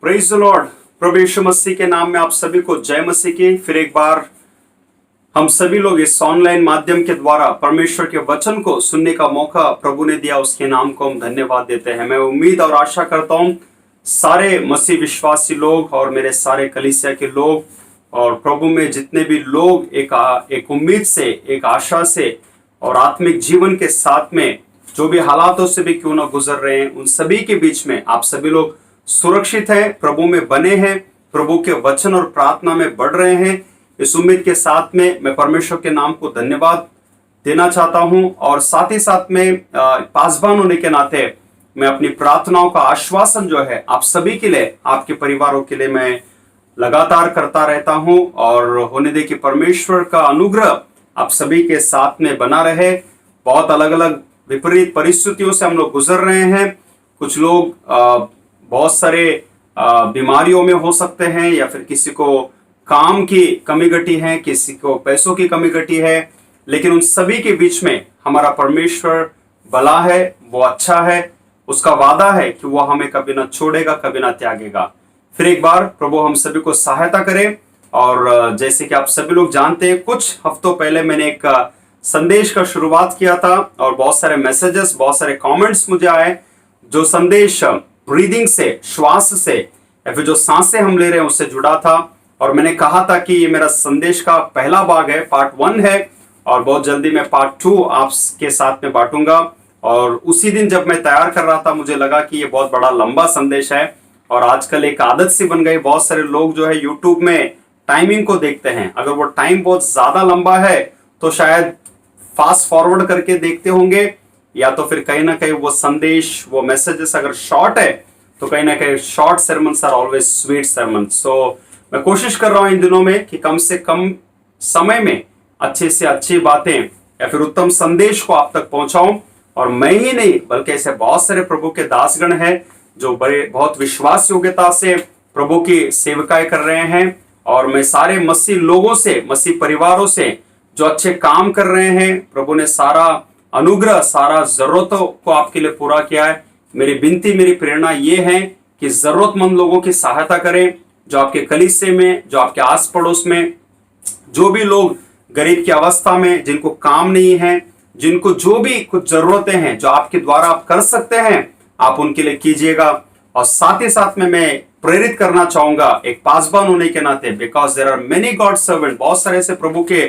Praise the lord. प्रभु यीशु मसीह के नाम में आप सभी को जय मसीह की। फिर एक बार हम सभी लोग इस ऑनलाइन माध्यम के द्वारा परमेश्वर के वचन को सुनने का मौका प्रभु ने दिया, उसके नाम को हम धन्यवाद देते हैं। मैं उम्मीद और आशा करता हूं सारे मसीह विश्वासी लोग और मेरे सारे कलीसिया के लोग और प्रभु में जितने भी लोग एक उम्मीद से, एक आशा से और आत्मिक जीवन के साथ में जो भी हालातों से भी क्यों ना गुजर रहे हैं, उन सभी के बीच में आप सभी लोग सुरक्षित हैं, प्रभु में बने हैं, प्रभु के वचन और प्रार्थना में बढ़ रहे हैं। इस उम्मीद के साथ में मैं परमेश्वर के नाम को धन्यवाद देना चाहता हूं और साथ ही साथ में पासबान होने के नाते मैं अपनी प्रार्थनाओं का आश्वासन जो है आप सभी के लिए, आपके परिवारों के लिए मैं लगातार करता रहता हूं और होने दे कि परमेश्वर का अनुग्रह आप सभी के साथ में बना रहे। बहुत अलग अलग विपरीत परिस्थितियों से हम लोग गुजर रहे हैं। कुछ लोग बहुत सारे बीमारियों में हो सकते हैं, या फिर किसी को काम की कमी घटी है, किसी को पैसों की कमी घटी है, लेकिन उन सभी के बीच में हमारा परमेश्वर भला है, वो अच्छा है। उसका वादा है कि वो हमें कभी ना छोड़ेगा, कभी ना त्यागेगा। फिर एक बार प्रभु हम सभी को सहायता करे। और जैसे कि आप सभी लोग जानते हैं, कुछ हफ्तों पहले मैंने एक संदेश का शुरुआत किया था और बहुत सारे मैसेजेस, बहुत सारे कमेंट्स मुझे आए। जो संदेश ब्रीदिंग से, श्वास से, या फिर जो सांसें हम ले रहे हैं उससे जुड़ा था। और मैंने कहा था कि ये मेरा संदेश का पहला भाग है, पार्ट 1 है, और बहुत जल्दी मैं पार्ट 2 आपके साथ में बांटूंगा। और उसी दिन जब मैं तैयार कर रहा था, मुझे लगा कि ये बहुत बड़ा लंबा संदेश है और आजकल एक आदत सी बन गई। बहुत सारे लोग जो है यूट्यूब में टाइमिंग को देखते हैं। अगर वो टाइम बहुत ज्यादा लंबा है तो शायद फास्ट फॉरवर्ड करके देखते होंगे, या तो फिर कहीं ना कहीं वो संदेश, वो मैसेजेस अगर शॉर्ट है तो कहीं ना कहीं short sermons are always sweet sermons। So मैं कोशिश कर रहा हूं इन दिनों में कि कम से कम समय में अच्छे से अच्छी बातें या फिर उत्तम संदेश को आप तक पहुंचाऊं। और मैं ही नहीं बल्कि ऐसे बहुत सारे प्रभु के दासगण हैं जो बहुत विश्वास योग्यता से प्रभु की सेवकाएं कर रहे हैं। और मैं सारे मसीह लोगों से, मसीह परिवारों से जो अच्छे काम कर रहे हैं, प्रभु ने सारा अनुग्रह, सारा जरूरतों को आपके लिए पूरा किया है। मेरी विनती, मेरी प्रेरणा ये है कि जरूरतमंद लोगों की सहायता करें, जो आपके कलीसिया में, जो आपके आस पड़ोस में, जो भी लोग गरीब की अवस्था में, जिनको काम नहीं है, जिनको जो भी कुछ जरूरतें हैं जो आपके द्वारा आप कर सकते हैं, आप उनके लिए कीजिएगा। और साथ ही साथ में मैं प्रेरित करना चाहूंगा एक पासबान होने के नाते, because there are many god servant, बहुत सारे ऐसे प्रभु के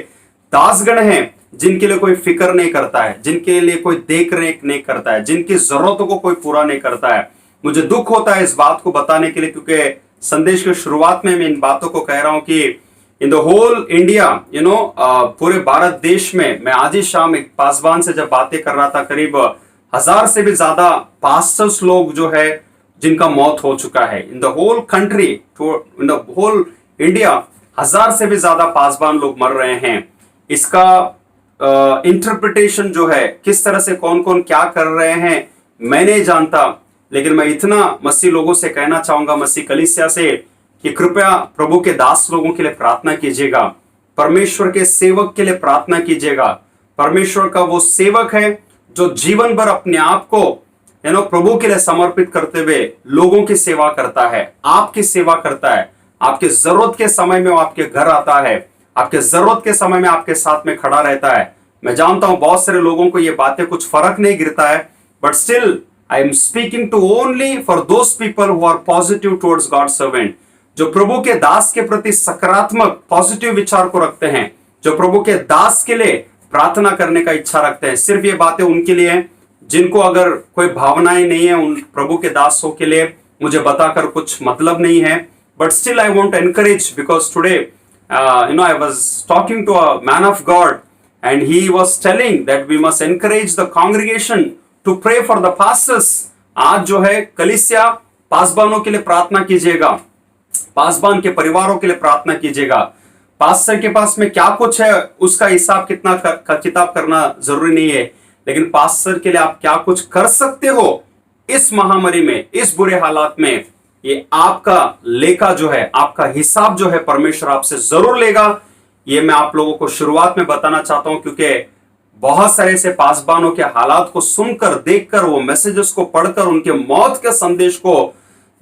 दासगण हैं जिनके लिए कोई फिक्र नहीं करता है, जिनके लिए कोई देख रेख नहीं करता है, जिनकी जरूरतों को कोई पूरा नहीं करता है। मुझे दुख होता है इस बात को बताने के लिए, क्योंकि संदेश की शुरुआत में मैं इन बातों को कह रहा हूं कि इन द होल इंडिया, पूरे भारत देश में, मैं आज ही शाम एक पासबान से जब बातें कर रहा था, करीब 1000 से भी ज्यादा पास्टर्स लोग जो है जिनका मौत हो चुका है। In the whole country, in the whole India 1000 से भी ज्यादा पासबान लोग मर रहे हैं। इसका इंटरप्रिटेशन जो है, किस तरह से कौन कौन क्या कर रहे हैं, मैं नहीं जानता, लेकिन मैं इतना मसीह लोगों से कहना चाहूंगा, मसीह कलीसिया से, कि कृपया प्रभु के दास लोगों के लिए प्रार्थना कीजिएगा, परमेश्वर के सेवक के लिए प्रार्थना कीजिएगा। परमेश्वर का वो सेवक है जो जीवन भर अपने आप को प्रभु के लिए समर्पित करते हुए लोगों की सेवा करता है, आपकी सेवा करता है। आपके जरूरत के समय में वो आपके घर आता है, आपके जरूरत के समय में आपके साथ में खड़ा रहता है। मैं जानता हूं बहुत सारे लोगों को ये बातें कुछ फर्क नहीं गिरता है, but still I am speaking to only for those people who are positive towards god servant, जो प्रभु के दास के प्रति सकारात्मक पॉजिटिव विचार को रखते हैं, जो प्रभु के दास के लिए प्रार्थना करने का इच्छा रखते हैं। सिर्फ ये बातें उनके लिए हैं जिनको अगर कोई भावनाएं नहीं है, उन प्रभु के दासों के लिए मुझे बताकर कुछ मतलब नहीं है। But still I want to encourage, because today I was talking to a man of God and he was telling that we must encourage the congregation to pray for the pastors। आज जो है कलीसिया पासबानों के लिए प्रार्थना कीजिएगा, पासबान के परिवारों के लिए प्रार्थना कीजिएगा। पास्टर के पास में क्या कुछ है उसका हिसाब किताब करना जरूरी नहीं है, लेकिन पास्टर के लिए आप क्या कुछ कर सकते हो इस महामारी में, इस बुरे हालात में, ये आपका लेखा जो है, आपका हिसाब जो है परमेश्वर आपसे जरूर लेगा। ये मैं आप लोगों को शुरुआत में बताना चाहता हूं, क्योंकि बहुत सारे ऐसे पासबानों के हालात को सुनकर, देखकर, वो मैसेजेस को पढ़कर, उनके मौत के संदेश को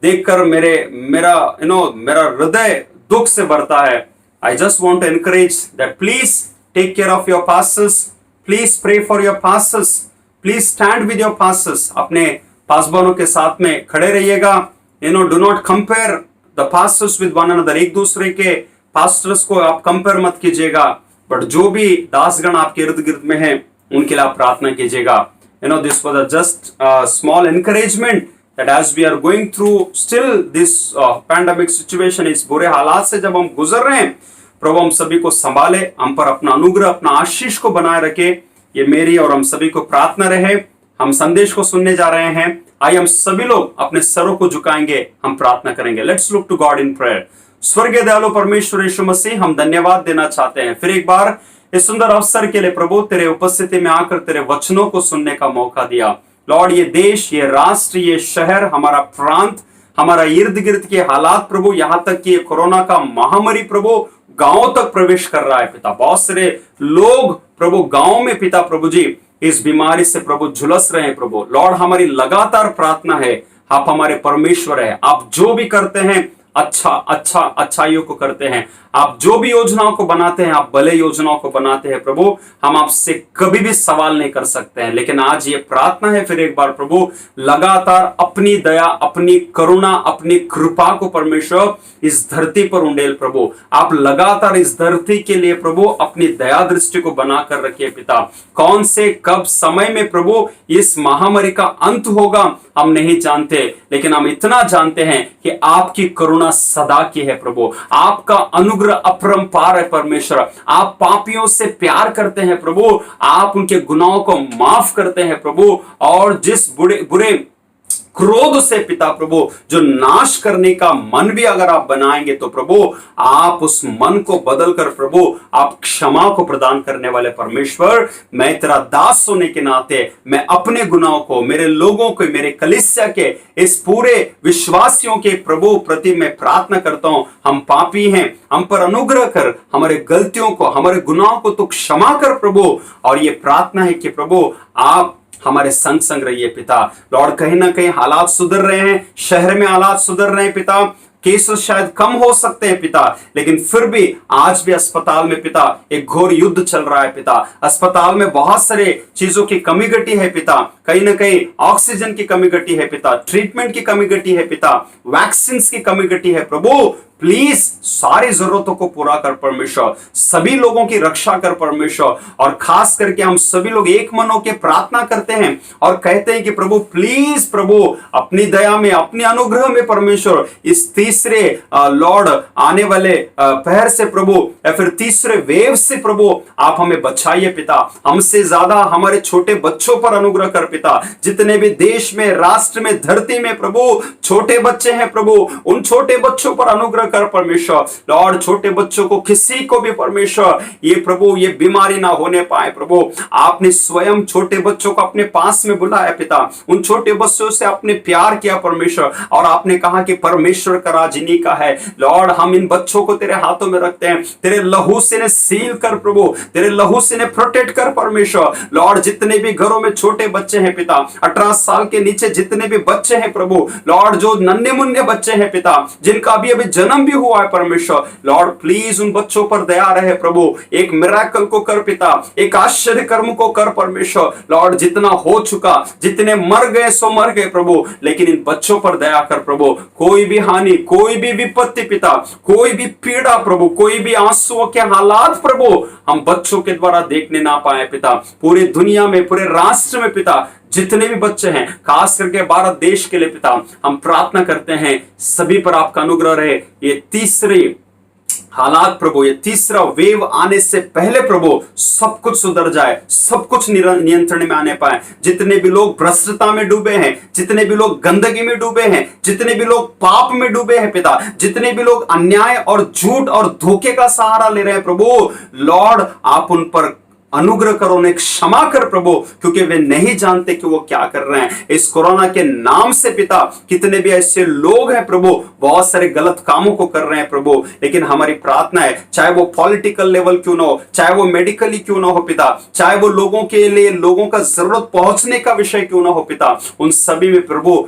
देखकर मेरा हृदय दुख से भरता है। I just want to encourage that please take care of your pastors, please pray for your pastors, please stand with your pastors. अपने पासवानों के साथ में खड़े रहिएगा। Do not compare the pastors with one another. एक दूसरे के पास्टर्स को आप कंपेयर मत कीजिएगा, बट जो भी दासगण आपके इर्द गिर्द में है उनके लिए आप प्रार्थना कीजिएगा। This was just small encouragement that as we are going through still this pandemic situation, इस बुरे हालात से जब हम गुजर रहे हैं, प्रभु हम सभी को संभाले, हम पर अपना अनुग्रह, अपना आशीष को बनाए रखे। ये मेरी और हम सभी को प्रार्थना रहे। हम संदेश को सुनने जा रहे हैं। आइए हम सभी लोग अपने सरों को झुकाएंगे, हम प्रार्थना करेंगे। Let's look to god in prayer. स्वर्गीय दयालु परमेश्वर यीशु मसीह, हम धन्यवाद देना चाहते हैं फिर एक बार इस सुंदर अवसर के लिए प्रभु, तेरे उपस्थिति में आकर तेरे वचनों को सुनने का मौका दिया। लॉर्ड, ये देश, ये राष्ट्र, ये शहर, हमारा प्रांत, हमारा इर्द गिर्द के हालात प्रभु, यहां तक कि कोरोना का महामारी प्रभु गांव तक प्रवेश कर रहा है पिता। बहुत सारे लोग प्रभु गांव में पिता प्रभु जी इस बीमारी से प्रभु झुलस रहे हैं प्रभु। लॉर्ड, हमारी लगातार प्रार्थना है, आप हमारे परमेश्वर है, आप जो भी करते हैं अच्छाइयों को करते हैं। आप जो भी योजनाओं को बनाते हैं, आप भले योजनाओं को बनाते हैं प्रभु। हम आपसे कभी भी सवाल नहीं कर सकते हैं, लेकिन आज ये प्रार्थना है फिर एक बार प्रभु, लगातार अपनी दया, अपनी करुणा, अपनी कृपा को परमेश्वर इस धरती पर उंडेल प्रभु। आप लगातार इस धरती के लिए प्रभु अपनी दया दृष्टि को बनाकर रखिए पिता। कौन से कब समय में प्रभु इस महामारी का अंत होगा हम नहीं जानते, लेकिन हम इतना जानते हैं कि आपकी करुणा सदा की है प्रभु। आपका अनुग्रह अपरंपार है परमेश्वर। आप पापियों से प्यार करते हैं प्रभु, आप उनके गुनाहों को माफ करते हैं प्रभु। और जिस बुरे क्रोध से पिता प्रभु जो नाश करने का मन भी अगर आप बनाएंगे तो प्रभु आप उस मन को बदलकर प्रभु आप क्षमा को प्रदान करने वाले परमेश्वर, मैं तेरा दास होने के नाते मैं अपने गुनाहों को, मेरे लोगों को, मेरे कलीसिया के इस पूरे विश्वासियों के प्रभु प्रति मैं प्रार्थना करता हूं। हम पापी हैं, हम पर अनुग्रह कर, हमारे गलतियों को, हमारे गुनाहों को तो क्षमा कर प्रभु। और ये प्रार्थना है कि प्रभु आप हमारे संग संग रहिए पिता। लॉर्ड, कहीं ना कहीं हालात सुधर रहे हैं, शहर में हालात सुधर रहे हैं पिता, केसेस शायद कम हो सकते हैं पिता, लेकिन फिर भी आज भी अस्पताल में पिता एक घोर युद्ध चल रहा है पिता। अस्पताल में बहुत सारे चीजों की कमी घटी है पिता, कहीं ना कहीं ऑक्सीजन की कमी घटी है पिता, ट्रीटमेंट की कमी घटी है पिता, वैक्सीन की कमी घटी है प्रभु। प्लीज सारी जरूरतों को पूरा कर परमेश्वर, सभी लोगों की रक्षा कर परमेश्वर। और खास करके हम सभी लोग एक मन होकर प्रार्थना करते हैं और कहते हैं कि प्रभु प्लीज प्रभु अपनी दया में, अपने अनुग्रह में परमेश्वर इस तीसरे लॉर्ड आने वाले पहर से प्रभु या फिर तीसरे वेव से प्रभु आप हमें बचाइए पिता। हमसे ज्यादा हमारे छोटे बच्चों पर अनुग्रह कर पिता। जितने भी देश में, राष्ट्र में, धरती में प्रभु छोटे बच्चे हैं प्रभु, उन छोटे बच्चों पर अनुग्रह कर परमेश्वर। लॉर्ड, छोटे बच्चों को किसी को भी परमेश्वर ये प्रभु ये बीमारी ना होने पाए प्रभु। आपने स्वयं छोटे बच्चों को अपने पास में बुलाया पिता, उन छोटे बच्चों से आपने प्यार किया परमेश्वर, और आपने कहा कि परमेश्वर का राज इन्हीं का है। लॉर्ड, हम इन बच्चों को तेरे हाथों में रखते हैं, तेरे लहू से ने सील कर प्रभु, तेरे लहू से ने प्रोटेक्ट कर परमेश्वर। लॉर्ड, जितने भी घरों में छोटे बच्चे हैं पिता, 18 साल के नीचे जितने भी बच्चे हैं प्रभु, लॉर्ड जो नन्हे मुन्ने बच्चे हैं पिता, जिनका अभी जन्म भी हुआ है परमेश्वर, लॉर्ड प्लीज उन बच्चों पर दया रहे प्रभु। एक मिराकल को कर पिता, एक आश्चर्य कर्म को कर परमेश्वर। लॉर्ड, जितना हो चुका, जितने मर गए सो मर गए प्रभु, लेकिन इन बच्चों पर दया कर प्रभु। कोई भी हानि, कोई भी विपत्ति पिता, कोई भी पीड़ा प्रभु, कोई भी आंसुओं के हालात प्रभु हम बच्चों के द्वारा देखने ना पाए पिता। पूरी दुनिया में, पूरे राष्ट्र में पिता जितने भी बच्चे हैं, खास करके भारत देश के लिए पिता हम प्रार्थना करते हैं सभी पर आपका अनुग्रह रहे। ये तीसरे हालात प्रभु, ये तीसरा वेव आने से पहले प्रभु सब कुछ सुधर जाए, सब कुछ नियंत्रण में आने पाए। जितने भी लोग भ्रष्टता में डूबे हैं, जितने भी लोग गंदगी में डूबे हैं, जितने भी लोग पाप में डूबे हैं पिता, जितने भी लोग अन्याय और झूठ और धोखे का सहारा ले रहे हैं प्रभु, लॉर्ड आप उन पर अनुग्रह करो, उन्हें क्षमा कर प्रभु, क्योंकि वे नहीं जानते कि वो क्या कर रहे हैं। इस कोरोना के नाम से पिता कितने भी ऐसे लोग हैं प्रभु, बहुत सारे गलत कामों को कर रहे हैं प्रभु, लेकिन हमारी प्रार्थना है चाहे वो पॉलिटिकल लेवल क्यों ना हो, चाहे वो मेडिकली क्यों ना हो पिता, चाहे वो लोगों के लिए लोगों का जरूरत पहुंचने का विषय क्यों ना हो पिता, उन सभी में प्रभु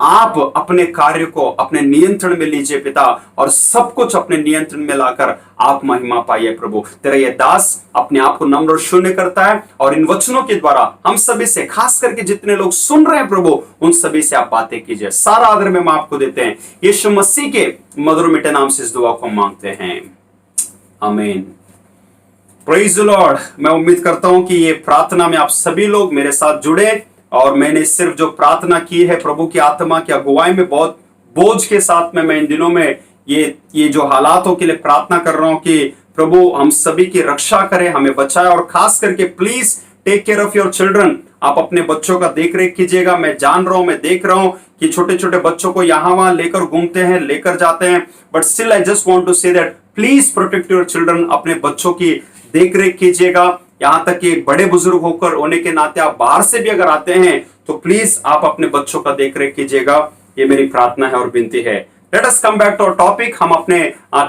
आप अपने कार्य को अपने नियंत्रण में लीजिए पिता, और सब कुछ अपने नियंत्रण में लाकर आप महिमा पाइए प्रभु। तेरा ये दास अपने आप को नम्र और शून्य करता है, और इन वचनों के द्वारा हम सभी से, खास करके जितने लोग सुन रहे हैं प्रभु, उन सभी से आप बातें कीजिए। सारा आदर में आपको देते हैं, यीशु मसीह के मधुर मीठे नाम से इस दुआ को मांगते हैं, आमीन। Praise the Lord. मैं उम्मीद करता हूं कि ये प्रार्थना में आप सभी लोग मेरे साथ जुड़े, और मैंने सिर्फ जो प्रार्थना की है प्रभु की आत्मा की अगुवाई में बहुत बोझ के साथ में मैं इन दिनों में ये जो हालातों के लिए प्रार्थना कर रहा हूं कि प्रभु हम सभी की रक्षा करे, हमें बचाए, और खास करके please take care of your children. आप अपने बच्चों का देख रेख कीजिएगा। मैं जान रहा हूं, मैं देख रहा हूं कि छोटे छोटे बच्चों को यहां वहां लेकर घूमते हैं, लेकर जाते हैं, but still I just want to say that please protect your children. अपने बच्चों की देख रेख कीजिएगा, यहां तक कि बड़े बुजुर्ग होकर होने के नाते आप बाहर से भी अगर आते हैं तो प्लीज आप अपने बच्चों का देख रेख कीजिएगा। ये मेरी प्रार्थना है और विनती है। Let us come back to our topic. हम अपने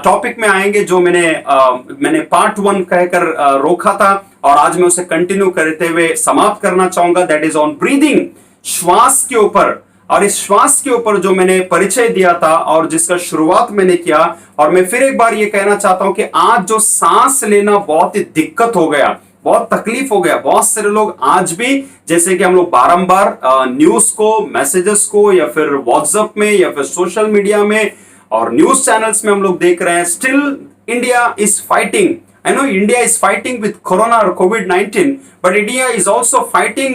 टॉपिक में आएंगे जो मैंने पार्ट 1 कहकर रोका था, और आज मैं उसे कंटिन्यू करते हुए समाप्त करना चाहूंगा। दैट इज ऑन ब्रीदिंग, श्वास के ऊपर। और इस श्वास के ऊपर जो मैंने परिचय दिया था और जिसका शुरुआत मैंने किया, और मैं फिर एक बार ये कहना चाहता हूं कि आज जो सांस लेना बहुत ही दिक्कत हो गया, बहुत तकलीफ हो गया। बहुत सारे लोग आज भी, जैसे कि हम लोग बारंबार न्यूज को, मैसेजेस को, या फिर व्हाट्सएप में, या फिर सोशल मीडिया में और न्यूज चैनल्स में हम लोग देख रहे हैं, still India is fighting. I know India is fighting with Corona or COVID-19, but India is also fighting,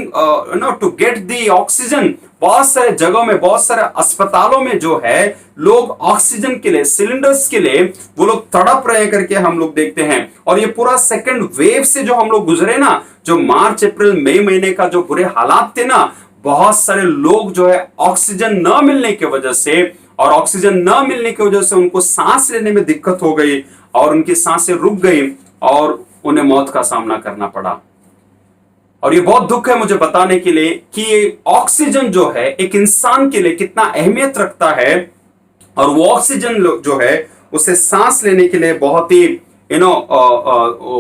to get the oxygen. बहुत सारे जगहों में, बहुत सारे अस्पतालों में जो है लोग ऑक्सीजन के लिए, सिलेंडर्स के लिए वो लोग तड़प रहे करके हम लोग देखते हैं। और ये पूरा सेकंड वेव से जो हम लोग गुजरे ना, जो मार्च अप्रैल मई महीने का जो बुरे हालात थे ना, बहुत सारे लोग जो है ऑक्सीजन न मिलने की वजह से, और ऑक्सीजन न मिलने की वजह से उनको सांस लेने में दिक्कत हो गई, और उनकी सांसें रुक गई, और उन्हें मौत का सामना करना पड़ा। और ये बहुत दुख है मुझे बताने के लिए कि ये ऑक्सीजन जो है एक इंसान के लिए कितना अहमियत रखता है, और वो ऑक्सीजन जो है उसे सांस लेने के लिए बहुत ही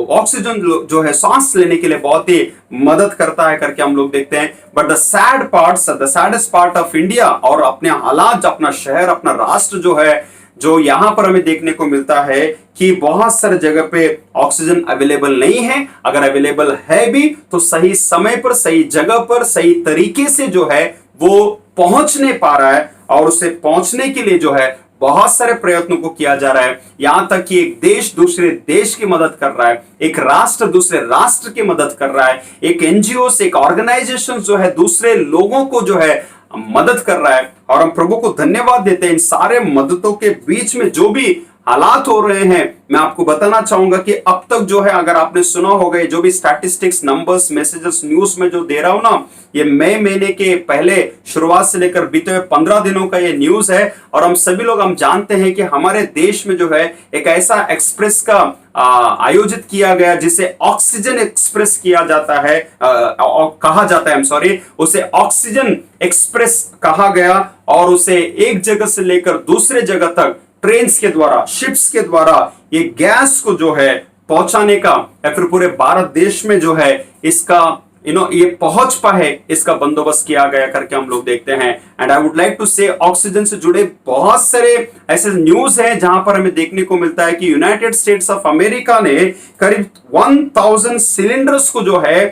ऑक्सीजन जो है सांस लेने के लिए बहुत ही मदद करता है करके हम लोग देखते हैं। But the saddest part of India, और अपने हालात, अपना शहर, अपना राष्ट्र जो है, जो यहां पर हमें देखने को मिलता है कि बहुत सारे जगह पे ऑक्सीजन अवेलेबल नहीं है। अगर अवेलेबल है भी तो सही समय पर, सही जगह पर, सही तरीके से जो है वो पहुंच नहीं पा रहा है, और उसे पहुंचने के लिए जो है बहुत सारे प्रयत्नों को किया जा रहा है। यहां तक कि एक देश दूसरे देश की मदद कर रहा है, एक राष्ट्र दूसरे राष्ट्र की मदद कर रहा है, एक एनजीओ, एक ऑर्गेनाइजेशन जो है दूसरे लोगों को जो है मदद कर रहा है। और हम प्रभु को धन्यवाद देते हैं इन सारे मददों के बीच में जो भी हालात हो रहे हैं। मैं आपको बताना चाहूंगा कि अब तक जो है, अगर आपने सुना होगा, जो भी स्टैटिस्टिक्स, नंबर्स, मैसेजेस न्यूज में जो दे रहा हूं ना, ये मई महीने के पहले शुरुआत से लेकर बीते हुए 15 दिनों का ये न्यूज है। और हम सभी लोग हम जानते हैं कि हमारे देश में जो है एक ऐसा एक्सप्रेस का आयोजित किया गया जिसे ऑक्सीजन एक्सप्रेस किया जाता है, कहा जाता है, उसे ऑक्सीजन एक्सप्रेस कहा गया, और उसे एक जगह से लेकर दूसरे जगह तक ट्रेन के द्वारा, शिप्स के द्वारा ये गैस को जो है पहुंचाने का, या फिर पूरे भारत देश में जो है इसका ये पहुंच पाए, इसका बंदोबस्त किया गया करके हम लोग देखते हैं। And I would like to say oxygen से जुड़े बहुत सारे ऐसे न्यूज हैं जहां पर हमें देखने को मिलता है कि यूनाइटेड स्टेट्स ऑफ अमेरिका ने करीब 1000 सिलेंडर्स को जो है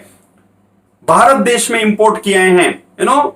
भारत देश में इंपोर्ट किए हैं।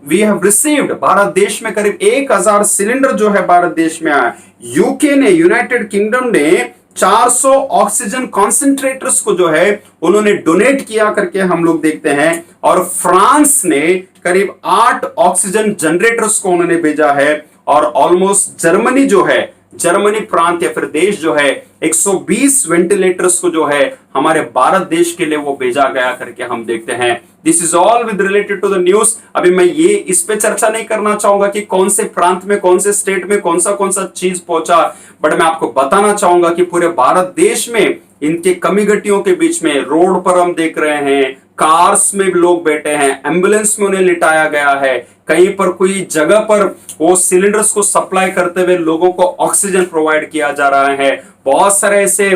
वी हैव रिसीव्ड, भारत देश में करीब 1000 सिलेंडर जो है भारत देश में आया। यूके ने, यूनाइटेड किंगडम ने 400 ऑक्सीजन कॉन्सेंट्रेटर्स को जो है उन्होंने डोनेट किया करके हम लोग देखते हैं। और फ्रांस ने करीब 8 ऑक्सीजन जनरेटर्स को उन्होंने भेजा है। और ऑलमोस्ट जर्मनी जो है, जर्मनी प्रांत या फिर देश जो है 120 वेंटिलेटर्स को जो है हमारे भारत देश के लिए वो भेजा गया करके हम देखते हैं। This is all with related to the news. अभी मैं ये इस पे चर्चा नहीं करना चाहूंगा कि कौन से प्रांत में, कौन से स्टेट में कौन सा चीज पहुंचा, बट मैं आपको बताना चाहूंगा कि पूरे भारत देश में इनके कमी घटियों के बीच में रोड पर हम देख रहे हैं, कार्स में भी लोग बैठे हैं, एम्बुलेंस में उन्हें लिटाया गया है, कहीं पर कोई जगह पर वो सिलेंडर्स को सप्लाई करते हुए लोगों को ऑक्सीजन प्रोवाइड किया जा रहा है। बहुत सारे ऐसे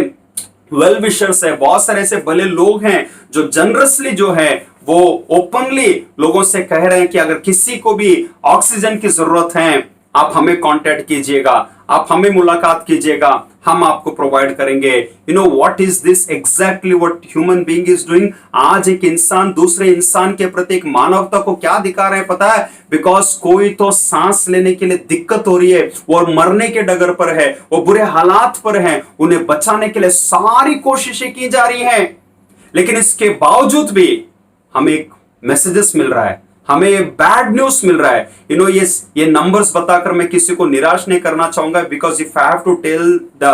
वेल विशर्स है, बहुत सारे ऐसे भले लोग हैं जो जनरसली जो है वो ओपनली लोगों से कह रहे हैं कि अगर किसी को भी ऑक्सीजन की जरूरत है, आप हमें कांटेक्ट कीजिएगा, आप हमें मुलाकात कीजिएगा, हम आपको प्रोवाइड करेंगे। You know what is this exactly what human being is doing. आज एक इंसान दूसरे इंसान के प्रति एक मानवता को क्या दिखा रहे हैं पता है? बिकॉज कोई तो सांस लेने के लिए दिक्कत हो रही है, वो मरने के डगर पर है, वो बुरे हालात पर है, उन्हें बचाने के लिए सारी कोशिशें की जा रही हैं, लेकिन इसके बावजूद भी हमें एक मैसेजेस मिल रहा है, हमें बैड न्यूज मिल रहा है। यू नो ये नंबर्स बताकर मैं किसी को निराश नहीं करना चाहूंगा, because if I have to tell the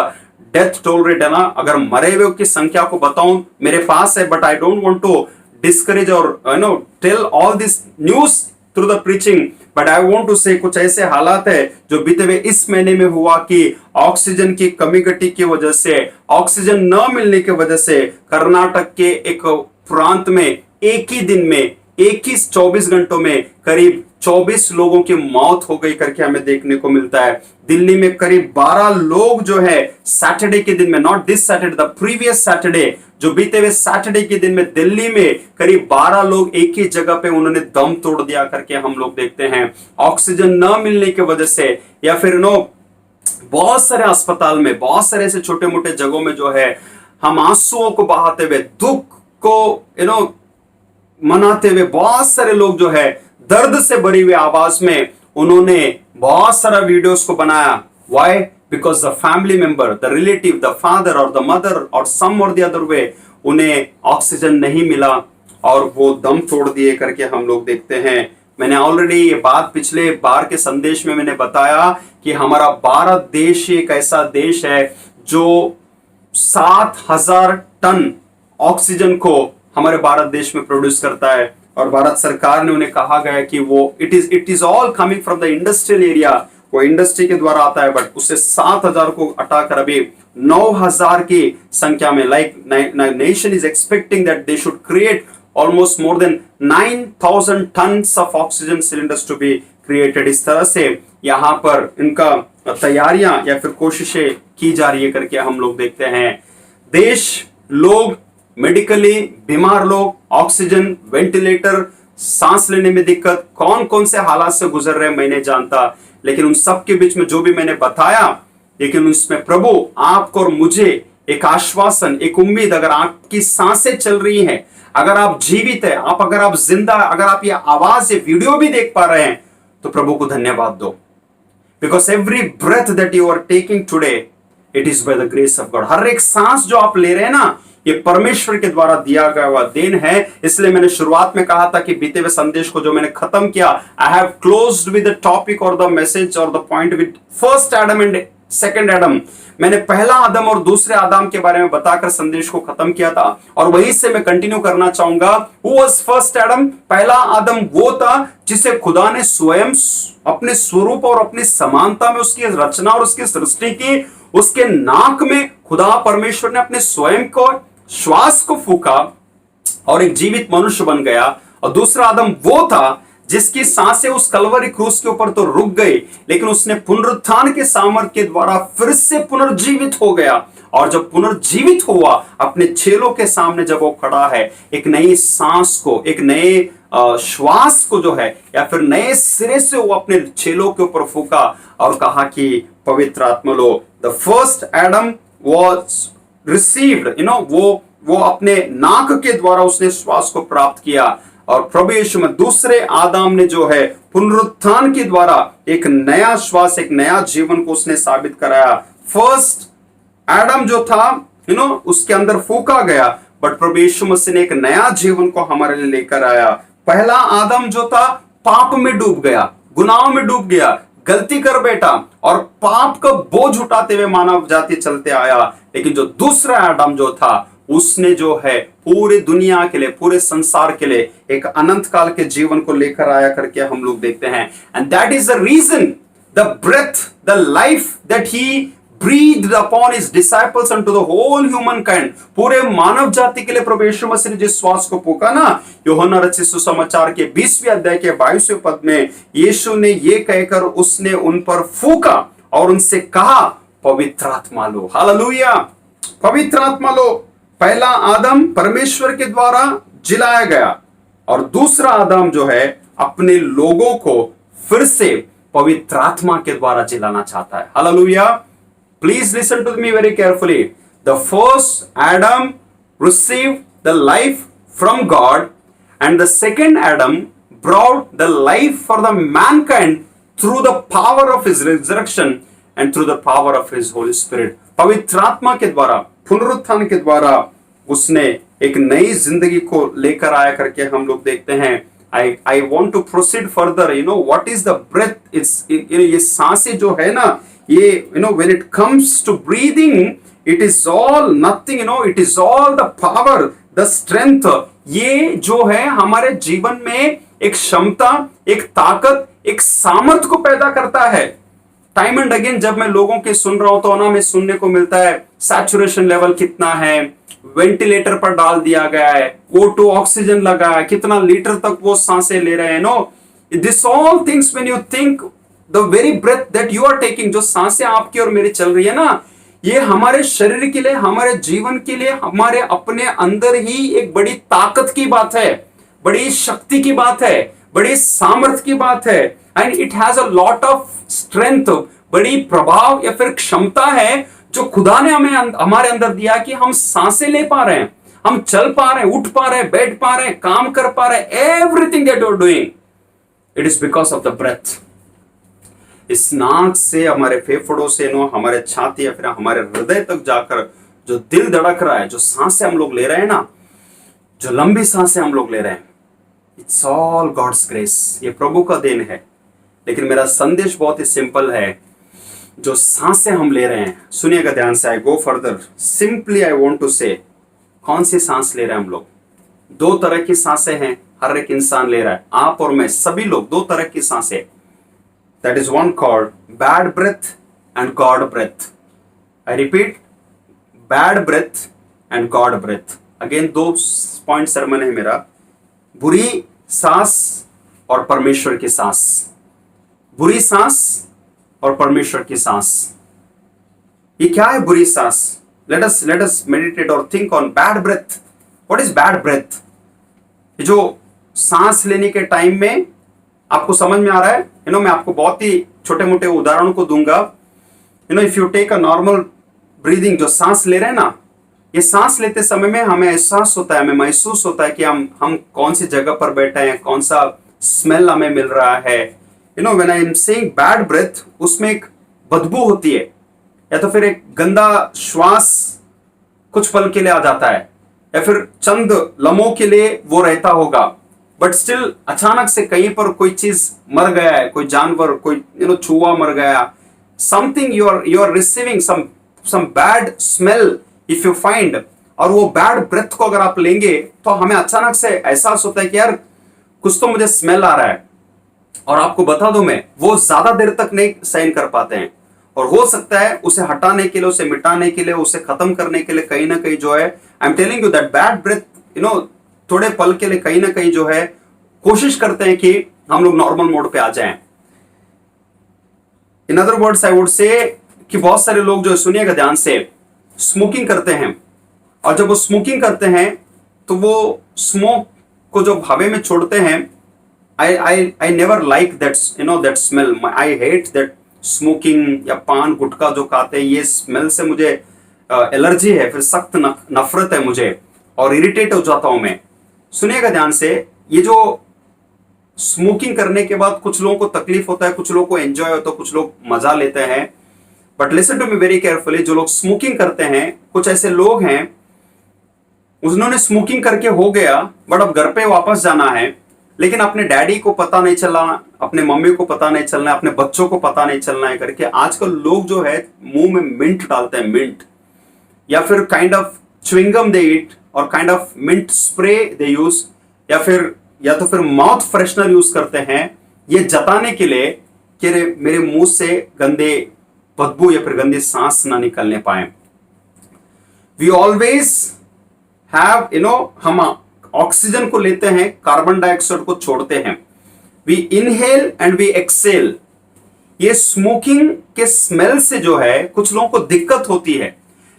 death toll rate है ना, अगर मरे हुए की संख्या को बताऊं मेरे पास है, but I don't want to discourage और you know tell all this news through the preaching, but I want to say कुछ ऐसे हालात है जो बीते हुए इस महीने में हुआ कि ऑक्सीजन की कमी घटी की वजह से, ऑक्सीजन न मिलने की वजह से कर्नाटक के एक प्रांत में एक ही दिन में, एक ही 24 घंटों में करीब 24 लोगों की मौत हो गई करके हमें देखने को मिलता है। दिल्ली में करीब 12 लोग जो है सैटरडे के दिन में, not this Saturday, the previous Saturday, जो बीते हुए सैटरडे के दिन में दिल्ली में करीब 12 लोग एक ही जगह पे उन्होंने दम तोड़ दिया करके हम लोग देखते हैं, ऑक्सीजन न मिलने की वजह से। या फिर नो बहुत सारे अस्पताल में, बहुत सारे ऐसे छोटे मोटे जगहों में जो है हम आंसुओं को बहाते हुए, दुख को यू नो मनाते हुए, बहुत सारे लोग जो है दर्द से भरी हुई आवाज में उन्होंने बहुत सारा वीडियोस को बनाया। Why? Because the family member, the relative, the father और द मदर और सम और द अदर वे, उन्हें ऑक्सीजन नहीं मिला और वो दम तोड़ दिए करके हम लोग देखते हैं। मैंने ऑलरेडी ये बात पिछले बार के संदेश में मैंने बताया कि हमारा भारत देश एक ऐसा देश है जो 7,000 टन ऑक्सीजन को हमारे भारत देश में प्रोड्यूस करता है, और भारत सरकार ने उन्हें कहा गया कि वो it is all coming from the industrial area, वो इंडस्ट्री के द्वारा आता है, बट उससे 7,000 को हटाकर अभी 9,000 की संख्या में, like nation is expecting that they should create almost more than 9,000 tons of oxygen cylinders to be created. इस तरह से यहाँ पर इनका तैयारियां या फिर कोशिशें की जा रही है करके हम लोग देखते हैं। देश, लोग, मेडिकली बीमार लोग, ऑक्सीजन, वेंटिलेटर, सांस लेने में दिक्कत, कौन कौन से हालात से गुजर रहे हैं मैं नहीं जानता, लेकिन उन सब के बीच में जो भी मैंने बताया, लेकिन उसमें प्रभु आपको और मुझे एक आश्वासन, एक उम्मीद, अगर आपकी सांसें चल रही हैं, अगर आप जीवित है, अगर आप जिंदा, अगर आप ये आवाज, ये वीडियो भी देख पा रहे हैं, तो प्रभु को धन्यवाद दो। Because every breath that you are taking today, it is by the grace of God. हर एक सांस जो आप ले रहे हैं ना, ये परमेश्वर के द्वारा दिया गया हुआ देन है। इसलिए मैंने शुरुआत में कहा था कि बीते हुए संदेश को जो मैंने खत्म किया, I have closed with the topic और द मैसेज और the point with first Adam and second Adam. मैंने पहला आदम और दूसरे आदम के बारे में बताकर संदेश को खत्म किया था, और वहीं से मैं कंटिन्यू करना चाहूंगा। Who was first Adam? पहला आदम वो था जिसे खुदा ने स्वयं अपने स्वरूप और अपनी समानता में उसकी रचना और उसकी सृष्टि की। उसके नाक में खुदा परमेश्वर ने अपने स्वयं को, श्वास को फूका और एक जीवित मनुष्य बन गया। और दूसरा आदम वो था जिसकी सांसें उस कलवरी क्रूस के ऊपर तो रुक गई, लेकिन उसने पुनरुत्थान के सामर्थ्य के द्वारा फिर से पुनर्जीवित हो गया। और जब पुनर्जीवित हुआ, अपने चेलों के सामने जब वो खड़ा है, एक नई सांस को, एक नए श्वास को जो है, या फिर नए सिरे से वो अपने चेलों के ऊपर फूका और कहा कि पवित्र आत्मा लो। The first Adam was received, you know, वो अपने नाक के द्वारा उसने श्वास को प्राप्त किया। और प्रभु यीशु में दूसरे आदम ने जो है पुनरुत्थान के द्वारा एक नया श्वास, एक नया जीवन को उसने साबित कराया। फर्स्ट एडम जो था, यू नो, उसके अंदर फूका गया, बट प्रभु यीशु मसीह ने एक नया जीवन को हमारे लिए लेकर आया। पहला आदम जो था पाप में डूब गया, गुनाह में डूब गया, गलती कर बैठा और पाप का बोझ उठाते हुए मानव जाति चलते आया। लेकिन जो दूसरा आदम जो था, उसने जो है पूरे दुनिया के लिए, पूरे संसार के लिए एक अनंत काल के जीवन को लेकर आया करके हम लोग देखते हैं। And that is the reason, the breath, the life that he breathed upon his disciples and to the whole humankind, पूरे मानव जाति के लिए प्रभु यीशु मसीह ने जिस श्वास को फूका ना, यूहन्ना रचित सुसमाचार के 20वें अध्याय के 22वें पद में यीशु ने ये कहकर उसने उन पर फूका और उनसे कहा, पवित्र आत्मा लो। हालेलुया, पवित्र आत्मा लो। पहला आदम परमेश्वर के द्वारा जिलाया गया, और दूसरा आदम जो है अपने लोगों को फिर से पवित्र आत्मा के द्वारा जिलाना चाहता है। Hallelujah. Please listen to me very carefully. The first Adam received the life from God, and the second Adam brought the life for the mankind through the power of his resurrection and through the power of his Holy Spirit. पवित्र आत्मा के द्वारा, पुनरुत्थान के द्वारा उसने एक नई जिंदगी को लेकर आया करके हम लोग देखते हैं। I want to proceed further. What is the breath? It's ये सांसें जो है ना, ये when it comes to breathing, it is all nothing. It is all the power, the strength. ये जो है हमारे जीवन में एक क्षमता, एक ताकत, एक सामर्थ को पैदा करता है। टाइम एंड अगेन जब मैं लोगों के सुन रहा हूं तो ना, मैं सुनने को मिलता है सैचुरेशन लेवल कितना है, वेंटिलेटर पर डाल दिया गया है, O2 ऑक्सीजन लगा है, कितना लीटर तक वो सांसें ले रहे हैं। This all things when you think the very breath that you are taking, जो सांसें आपकी और मेरी चल रही है ना, ये हमारे शरीर के लिए, हमारे जीवन के लिए, हमारे अपने अंदर ही एक बड़ी ताकत की बात है, बड़ी शक्ति की बात है, बड़ी सामर्थ की बात है। And it has a lot of strength, बड़ी प्रभाव या फिर क्षमता है जो खुदा ने हमें हमारे अंदर दिया कि हम सांसें ले पा रहे हैं, हम चल पा रहे हैं, उठ पा रहे हैं, बैठ पा रहे हैं, काम कर पा रहे हैं। Everything that you are doing, it is because of the breath. इस नाक से, हमारे फेफड़ों से हमारे छाती या फिर हमारे हृदय तक जाकर जो दिल धड़क रहा है, जो सांसें हम लोग ले रहे हैं ना, जो लंबी सांसें हम लोग ले रहे हैं, इट्स ऑल गॉड्स ग्रेस, ये प्रभु का देन है। लेकिन मेरा संदेश बहुत ही सिंपल है। जो सांसें हम ले रहे हैं, सुनिएगा ध्यान से, I go further. Simply I want to say, कौन सी सांस ले रहे हैं हम लोग? दो तरह की सांसें हैं, हर एक इंसान ले रहा है, आप और मैं, सभी लोग दो तरह की सांसें। That is one called bad breath and God breath. I repeat, bad breath and God breath. Again दो पॉइंट सरमन है मेरा, बुरी सांस और परमेश्वर की सांस। बुरी सांस और परमेश्वर की सांस, ये क्या है बुरी सांस? लेट अस मेडिटेट और think on bad breath. What is bad breath? ये जो सांस लेने के टाइम में आपको समझ में आ रहा है, मैं आपको बहुत ही छोटे मोटे उदाहरणों को दूंगा। If you take a normal breathing, जो सांस ले रहे हैं ना, ये सांस लेते समय में हमें एहसास होता है, हमें महसूस होता है कि हम कौन सी जगह पर बैठे हैं, कौन सा स्मेल हमें मिल रहा है। When I am saying bad breath, उसमें एक बदबू होती है, या तो फिर एक गंदा श्वास कुछ पल के लिए आ जाता है, या फिर चंद लम्हों के लिए वो रहता होगा, बट स्टिल अचानक से कहीं पर कोई चीज मर गया है, कोई जानवर, कोई चूहा मर गया, something you are receiving some bad smell if you find. और वो बैड ब्रेथ को अगर आप लेंगे तो हमें अचानक से एहसास होता है कि यार कुछ तो मुझे स्मेल आ रहा है। और आपको बता दूं मैं, वो ज्यादा देर तक नहीं सहन कर पाते हैं, और हो सकता है उसे हटाने के लिए, उसे मिटाने के लिए, उसे खत्म करने के लिए कहीं ना कहीं जो है, I am telling you that bad breath थोड़े पल के लिए कहीं ना कहीं जो है कोशिश करते हैं कि हम लोग नॉर्मल मोड पे आ जाएं। In other words I would say कि बहुत सारे लोग जो, सुनिएगा ध्यान से, स्मोकिंग करते हैं, और जब वो स्मोकिंग करते हैं तो वो स्मोक को जब हवा में छोड़ते हैं, I never like that that smell. I hate that smoking या पान गुटखा जो खाते हैं, ये स्मेल से मुझे एलर्जी है, फिर सख्त नफरत है मुझे, और इरिटेट हो जाता हूं मैं। सुनिएगा ध्यान से, ये जो स्मोकिंग करने के बाद कुछ लोगों को तकलीफ होता है, कुछ लोगों को एंजॉय होता है, कुछ लोग मजा लेते हैं, but listen to me very carefully. जो लोग स्मोकिंग करते हैं, कुछ ऐसे लोग हैं, उन्होंने स्मोकिंग करके हो गया, बट अब घर पे वापस जाना है, लेकिन अपने डैडी को पता नहीं चला, अपने मम्मी को पता नहीं चलना है, अपने बच्चों को पता नहीं चलना है करके आजकल लोग जो है मुंह में मिंट डालते हैं, मिंट, या फिर काइंड ऑफ च्युइंगम दे they, eat kind of mint spray they use, या तो फिर माउथ फ्रेशनर यूज करते हैं, ये जताने के लिए कि मेरे मुंह से गंदे बदबू या फिर गंदी सांस ना निकलने पाए। वी ऑलवेज हैव हम ऑक्सीजन को लेते हैं, कार्बन डाइऑक्साइड को छोड़ते हैं। We inhale and we exhale. ये स्मोकिंग के स्मेल से जो है कुछ लोगों को दिक्कत होती है,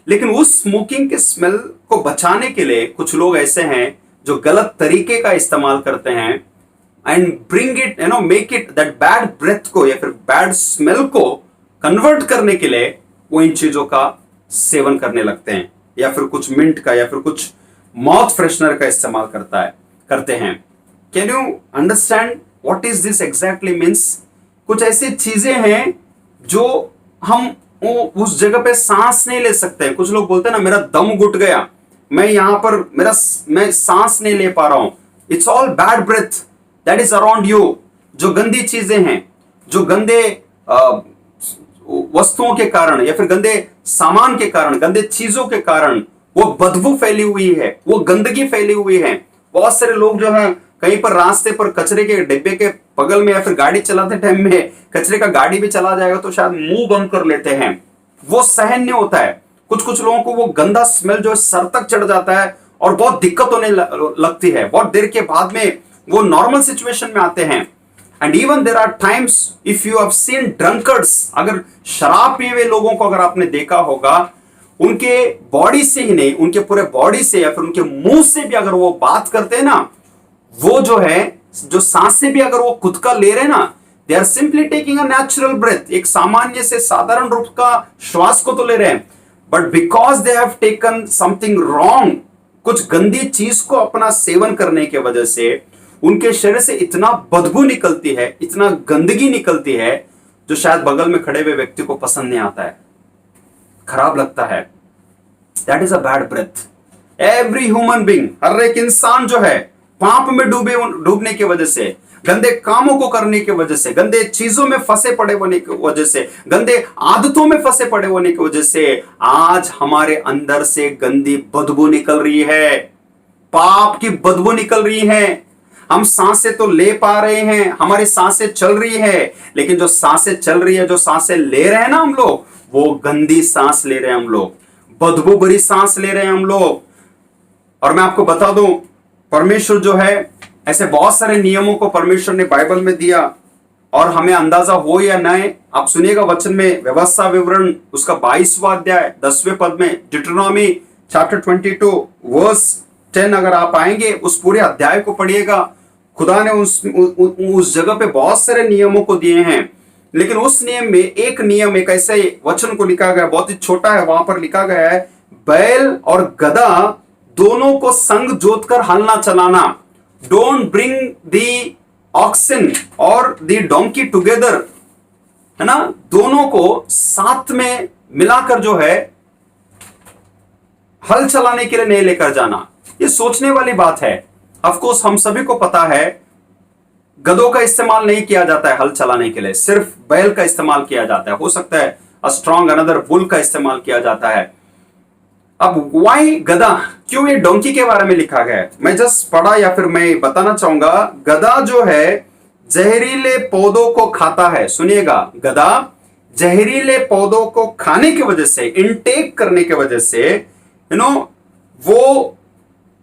लेकिन उस स्मोकिंग के स्मेल को बचाने के लिए कुछ लोग ऐसे हैं जो गलत तरीके का इस्तेमाल करते हैं and bring it make it that bad breath को या फिर बैड स्मेल को कन्वर्ट करने के लिए वो इन चीजों का सेवन करने लगते हैं, या फिर कुछ मिंट का या फिर कुछ माउथ फ्रेशनर का इस्तेमाल करते हैं। Can you understand what is this exactly means? कुछ ऐसी चीजें हैं जो हम उस जगह पे सांस नहीं ले सकते हैं। कुछ लोग बोलते हैं ना, मेरा दम घुट गया, मैं यहां पर मैं सांस नहीं ले पा रहा हूं। It's all bad breath that is around you. जो गंदी चीजें हैं, जो गंदे वस्तुओं के कारण या फिर गंदे सामान के कारण, गंदे चीजों के कारण वो बदबू फैली हुई है, वो गंदगी फैली हुई है। बहुत सारे लोग जो है कहीं पर रास्ते पर कचरे के डिब्बे के बगल में या फिर गाड़ी चलाते टाइम में कचरे का गाड़ी भी चला जाएगा तो शायद मुंह बंद कर लेते हैं। वो सहन नहीं होता है। कुछ लोगों को वो गंदा स्मेल जो है सर तक चढ़ जाता है और बहुत दिक्कत होने लगती है। बहुत देर के बाद में वो नॉर्मल सिचुएशन में आते हैं। And even there are times if you have seen drunkards, अगर शराब पिए हुए लोगों को अगर आपने देखा होगा, उनके बॉडी से ही नहीं, उनके पूरे बॉडी से या फिर उनके मुंह से भी अगर वो बात करते हैं ना, वो जो है जो सांस से भी अगर वो खुद का ले रहे हैं ना, they are simply taking a natural breath, एक सामान्य से साधारण रूप का श्वास को तो ले रहे हैं, but because they have taken something wrong, कुछ गंदी चीज को अपना सेवन करने की वजह से उनके शरीर से इतना बदबू निकलती है, इतना गंदगी निकलती है, जो शायद बगल में खड़े हुए व्यक्ति को पसंद नहीं आता है, खराब लगता है। That is a bad breath. Every human being, हर एक इंसान जो है पाप में डूबने की वजह से, गंदे कामों को करने की वजह से, गंदे चीजों में फंसे पड़े होने की वजह से, गंदे आदतों में फंसे पड़े होने की वजह से आज हमारे अंदर से गंदी बदबू निकल रही है, पाप की बदबू निकल रही है। हम सांसें तो ले पा रहे हैं, हमारी सांसें चल रही है, लेकिन जो सांसें चल रही है, जो सांसें ले रहे हैं ना हम लोग, वो गंदी सांस ले रहे हैं हम लोग, बदबू भरी सांस ले रहे हैं हम लोग। और मैं आपको बता दूं, परमेश्वर जो है, ऐसे बहुत सारे नियमों को परमेश्वर ने बाइबल में दिया, और हमें अंदाजा हो या नहीं, आप सुनिएगा वचन में, व्यवस्था विवरण उसका 22वां अध्याय 10वें पद में, डिट्रोनॉमी चैप्टर 22 वर्स 10, अगर आप आएंगे उस पूरे अध्याय को पढ़िएगा। खुदा ने उस जगह पे बहुत सारे नियमों को दिए हैं, लेकिन उस नियम में एक नियम, एक ऐसे वचन को लिखा गया, बहुत ही छोटा है, वहां पर लिखा गया है, बैल और गधा दोनों को संग जोतकर हल ना चलाना। डोंट ब्रिंग दी ऑक्सन और दी डोंकी टुगेदर, है ना, दोनों को साथ में मिलाकर जो है हल चलाने के लिए नहीं लेकर जाना। ये सोचने वाली बात है। ऑफ कोर्स हम सभी को पता है गधों का इस्तेमाल नहीं किया जाता है हल चलाने के लिए, सिर्फ बैल का इस्तेमाल किया जाता है। हो सकता है अ स्ट्रॉन्ग अनदर बुल का इस्तेमाल किया जाता है। अब वाई गधा, क्यों ये डोंकी के बारे में लिखा गया है, मैं जस्ट पढ़ा या फिर मैं बताना चाहूंगा। गधा जो है जहरीले पौधों को खाता है। सुनिएगा, गधा जहरीले पौधों को खाने की वजह से, इनटेक करने की वजह से, वो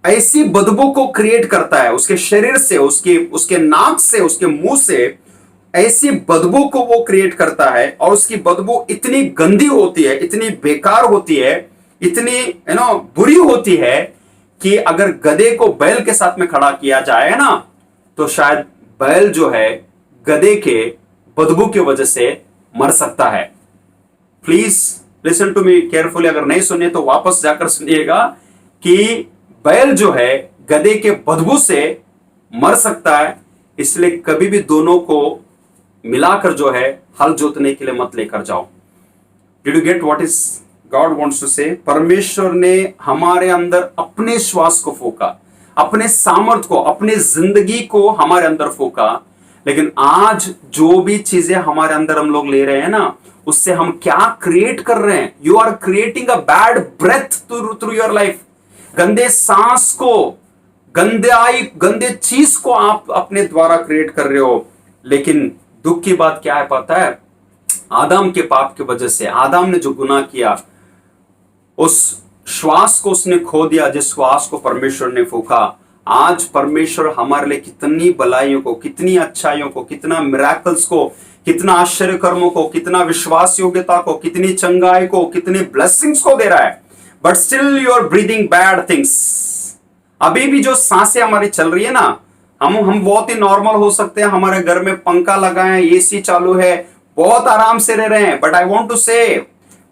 ऐसी बदबू को क्रिएट करता है उसके शरीर से, उसके नाक से, उसके मुंह से ऐसी बदबू को वो क्रिएट करता है, और उसकी बदबू इतनी गंदी होती है, इतनी बेकार होती है, इतनी बुरी होती है कि अगर गधे को बैल के साथ में खड़ा किया जाए ना, तो शायद बैल जो है गधे के बदबू की वजह से मर सकता है। Please listen to me carefully, अगर नहीं सुनिए तो वापस जाकर सुनिएगा कि बैल जो है गधे के बदबू से मर सकता है। इसलिए कभी भी दोनों को मिलाकर जो है हल जोतने के लिए मत लेकर जाओ। Did you get what is God wants to say? परमेश्वर ने हमारे अंदर अपने श्वास को फूका, अपने सामर्थ को, अपने जिंदगी को हमारे अंदर फूका, लेकिन आज जो भी चीजें हमारे अंदर हम लोग ले रहे हैं ना, उससे हम क्या क्रिएट कर रहे हैं? You are creating a bad breath through your life. गंदे सांस को, गंदे चीज को आप अपने द्वारा क्रिएट कर रहे हो। लेकिन दुख की बात क्या है पता है? आदम के पाप की वजह से, आदम ने जो गुनाह किया, उस श्वास को उसने खो दिया जिस श्वास को परमेश्वर ने फूका। आज परमेश्वर हमारे लिए कितनी भलाइयों को, कितनी अच्छाइयों को, कितना मिराकल्स को, कितना आश्चर्य कर्मों को, कितना विश्वास योग्यता को, कितनी चंगाई को, कितनी ब्लेसिंग्स को दे रहा है, but still you are breathing bad things. अभी भी जो सांसें हमारी चल रही है ना, हम बहुत ही नॉर्मल हो सकते हैं, हमारे घर में पंखा लगा है, एसी चालू है, बहुत आराम से रह रहे हैं, but I want to say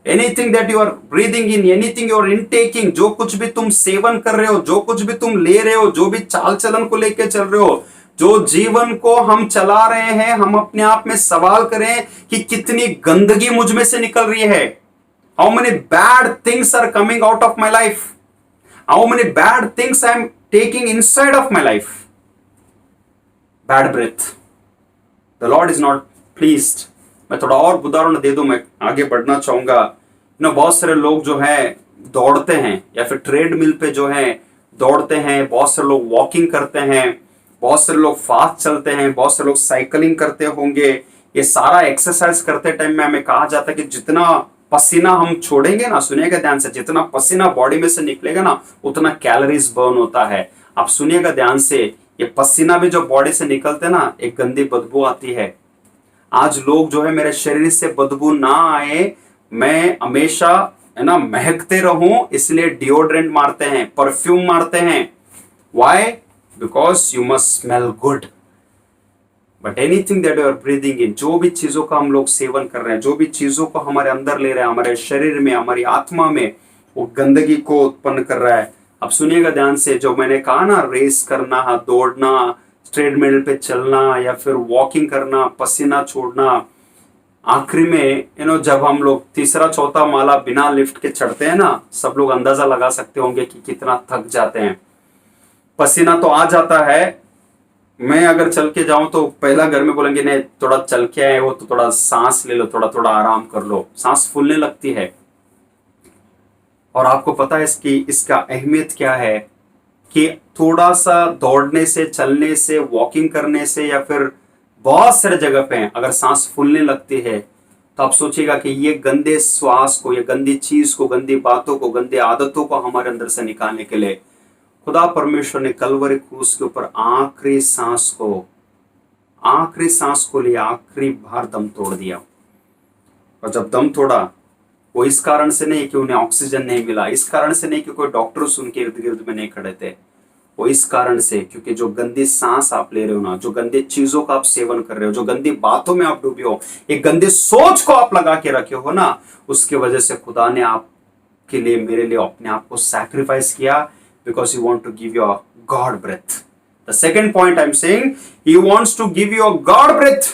anything that you are breathing in, anything you are intaking, जो कुछ भी तुम सेवन कर रहे हो, जो कुछ भी तुम ले रहे हो, जो भी चाल चलन को लेके चल रहे हो, जो जीवन को हम चला रहे हैं, हम अपने आप में सवाल करें कि कितनी गंदगी मुझ में से निकल रही है। How many bad things are coming out of my life, how many bad things I am taking inside of my life. Bad breath, the Lord is not pleased. मैं थोड़ा और उदाहरण दे दूं, मैं आगे बढ़ना चाहूंगा। बहुत सारे लोग जो है दौड़ते हैं, या फिर ट्रेडमिल पे जो है दौड़ते हैं, बहुत सारे लोग वॉकिंग करते हैं, बहुत सारे लोग फास्ट चलते हैं, बहुत सारे लोग साइकिलिंग करते होंगे। ये सारा एक्सरसाइज करते टाइम में हमें कहा जाता है कि जितना पसीना हम छोड़ेंगे ना, सुनिएगा ध्यान से, जितना पसीना बॉडी में से निकलेगा ना, उतना कैलोरीज बर्न होता है। आप सुनिएगा ध्यान से, ये पसीना भी जो बॉडी से निकलते ना, एक गंदी बदबू आती है। आज लोग जो है मेरे शरीर से बदबू ना आए, मैं हमेशा है ना महकते रहूं, इसलिए डिओड्रेंट मारते हैं, परफ्यूम मारते हैं। Why? Because you must smell good. But anything that you are breathing in, जो भी चीजों का हम लोग सेवन कर रहे हैं, जो भी चीजों को हमारे अंदर ले रहे हैं, हमारे शरीर में, हमारी आत्मा में, वो गंदगी को उत्पन्न कर रहा है। अब सुनिएगा ध्यान से, जो मैंने कहा ना, रेस करना, दौड़ना, ट्रेडमिल पे चलना, या फिर वॉकिंग करना, पसीना छोड़ना, आखिरी में जब हम लोग तीसरा चौथा माला बिना लिफ्ट के चढ़ते हैं ना, सब लोग अंदाजा लगा सकते होंगे कि कितना थक जाते हैं। पसीना तो आ जाता है। मैं अगर चल के जाऊं तो पहला घर में बोलेंगे नहीं, थोड़ा चल के आए हो तो थोड़ा सांस ले लो, थोड़ा थोड़ा आराम कर लो, सांस फूलने लगती है। और आपको पता है इसका अहमियत क्या है, कि थोड़ा सा दौड़ने से, चलने से, वॉकिंग करने से, या फिर बहुत सारे जगह पे अगर सांस फूलने लगती है, तो आप सोचिएगा कि ये गंदे श्वास को, ये गंदी चीज को, गंदी बातों को, गंदी आदतों को हमारे अंदर से निकालने के लिए खुदा परमेश्वर ने कलवरी क्रूस के ऊपर आखिरी सांस को लिए आखिरी बार दम तोड़ दिया। और जब दम तोड़ा, वो इस कारण से नहीं कि उन्हें ऑक्सीजन नहीं मिला, इस कारण से नहीं कि कोई डॉक्टर उनके इर्द गिर्द में नहीं खड़े थे, वो इस कारण से क्योंकि जो गंदी सांस आप ले रहे हो ना, जो गंदे चीजों का आप सेवन कर रहे हो, जो गंदी बातों में आप डूबे हो, एक गंदे सोच को आप लगा के रखे हो ना, उसके वजह से खुदा ने आपके लिए, मेरे लिए अपने आप को सैक्रिफाइस किया, because he want to give you a God breath. The second point I'm saying, he wants to give you a God breath,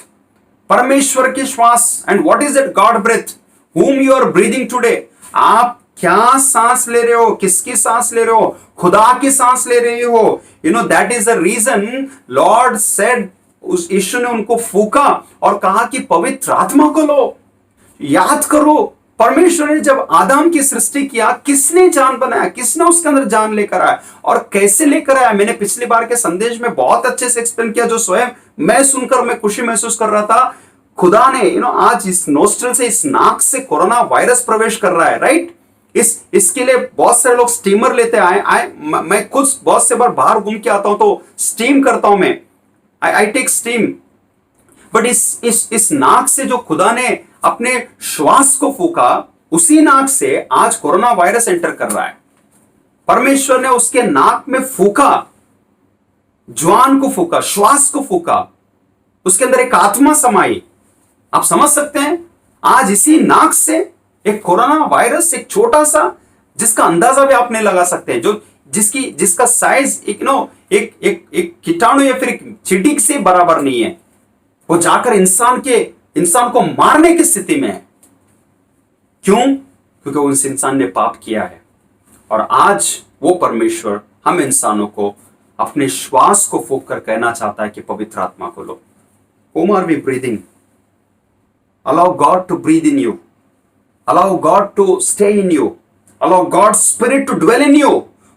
परमेश्वर की श्वास। and what is that God breath whom you are breathing today? आप क्या सांस ले रहे हो, किसकी सांस ले रहे हो? खुदा की सांस ले रहे हो। that is the reason Lord said, उस यीशु ने उनको फूका और कहा कि पवित्र आत्मा को लो। याद करो, परमेश्वर ने जब आदम की सृष्टि किया, किसने जान बनाया, किसने उसके अंदर जान लेकर आया और कैसे लेकर आया? मैंने पिछली बार के संदेश में बहुत अच्छे से एक्सप्लेन किया, जो स्वयं मैं सुनकर मैं खुशी महसूस कर रहा था। खुदा ने आज इस नोस्ट्रल से, इस नाक से कोरोना वायरस प्रवेश कर रहा है, राइट? इसके लिए बहुत सारे लोग स्टीमर लेते आए। मैं खुद बहुत से बार बाहर घूम के आता हूं तो स्टीम करता हूं मैं, आई टेक स्टीम। बट इस नाक से जो खुदा ने अपने श्वास को फूका, उसी नाक से आज कोरोना वायरस एंटर कर रहा है। परमेश्वर ने उसके नाक में फूका, ज्वान को फूका, श्वास को फूका, उसके अंदर एक आत्मा समाई। आप समझ सकते हैं, आज इसी नाक से एक कोरोना वायरस, एक छोटा सा, जिसका अंदाजा भी आप नहीं लगा सकते, जो जिसका साइज एक कीटाणु या फिर एक चींटी से बराबर नहीं है, वो जाकर इंसान को मारने की स्थिति में है। क्यों? क्योंकि उस इंसान ने पाप किया है। और आज वो परमेश्वर हम इंसानों को अपने श्वास को फूंक कर कहना चाहता है कि पवित्र आत्मा को लो। Whom are we breathing? Allow God to breathe in you. Allow God to stay in you. Allow God's spirit to dwell in you.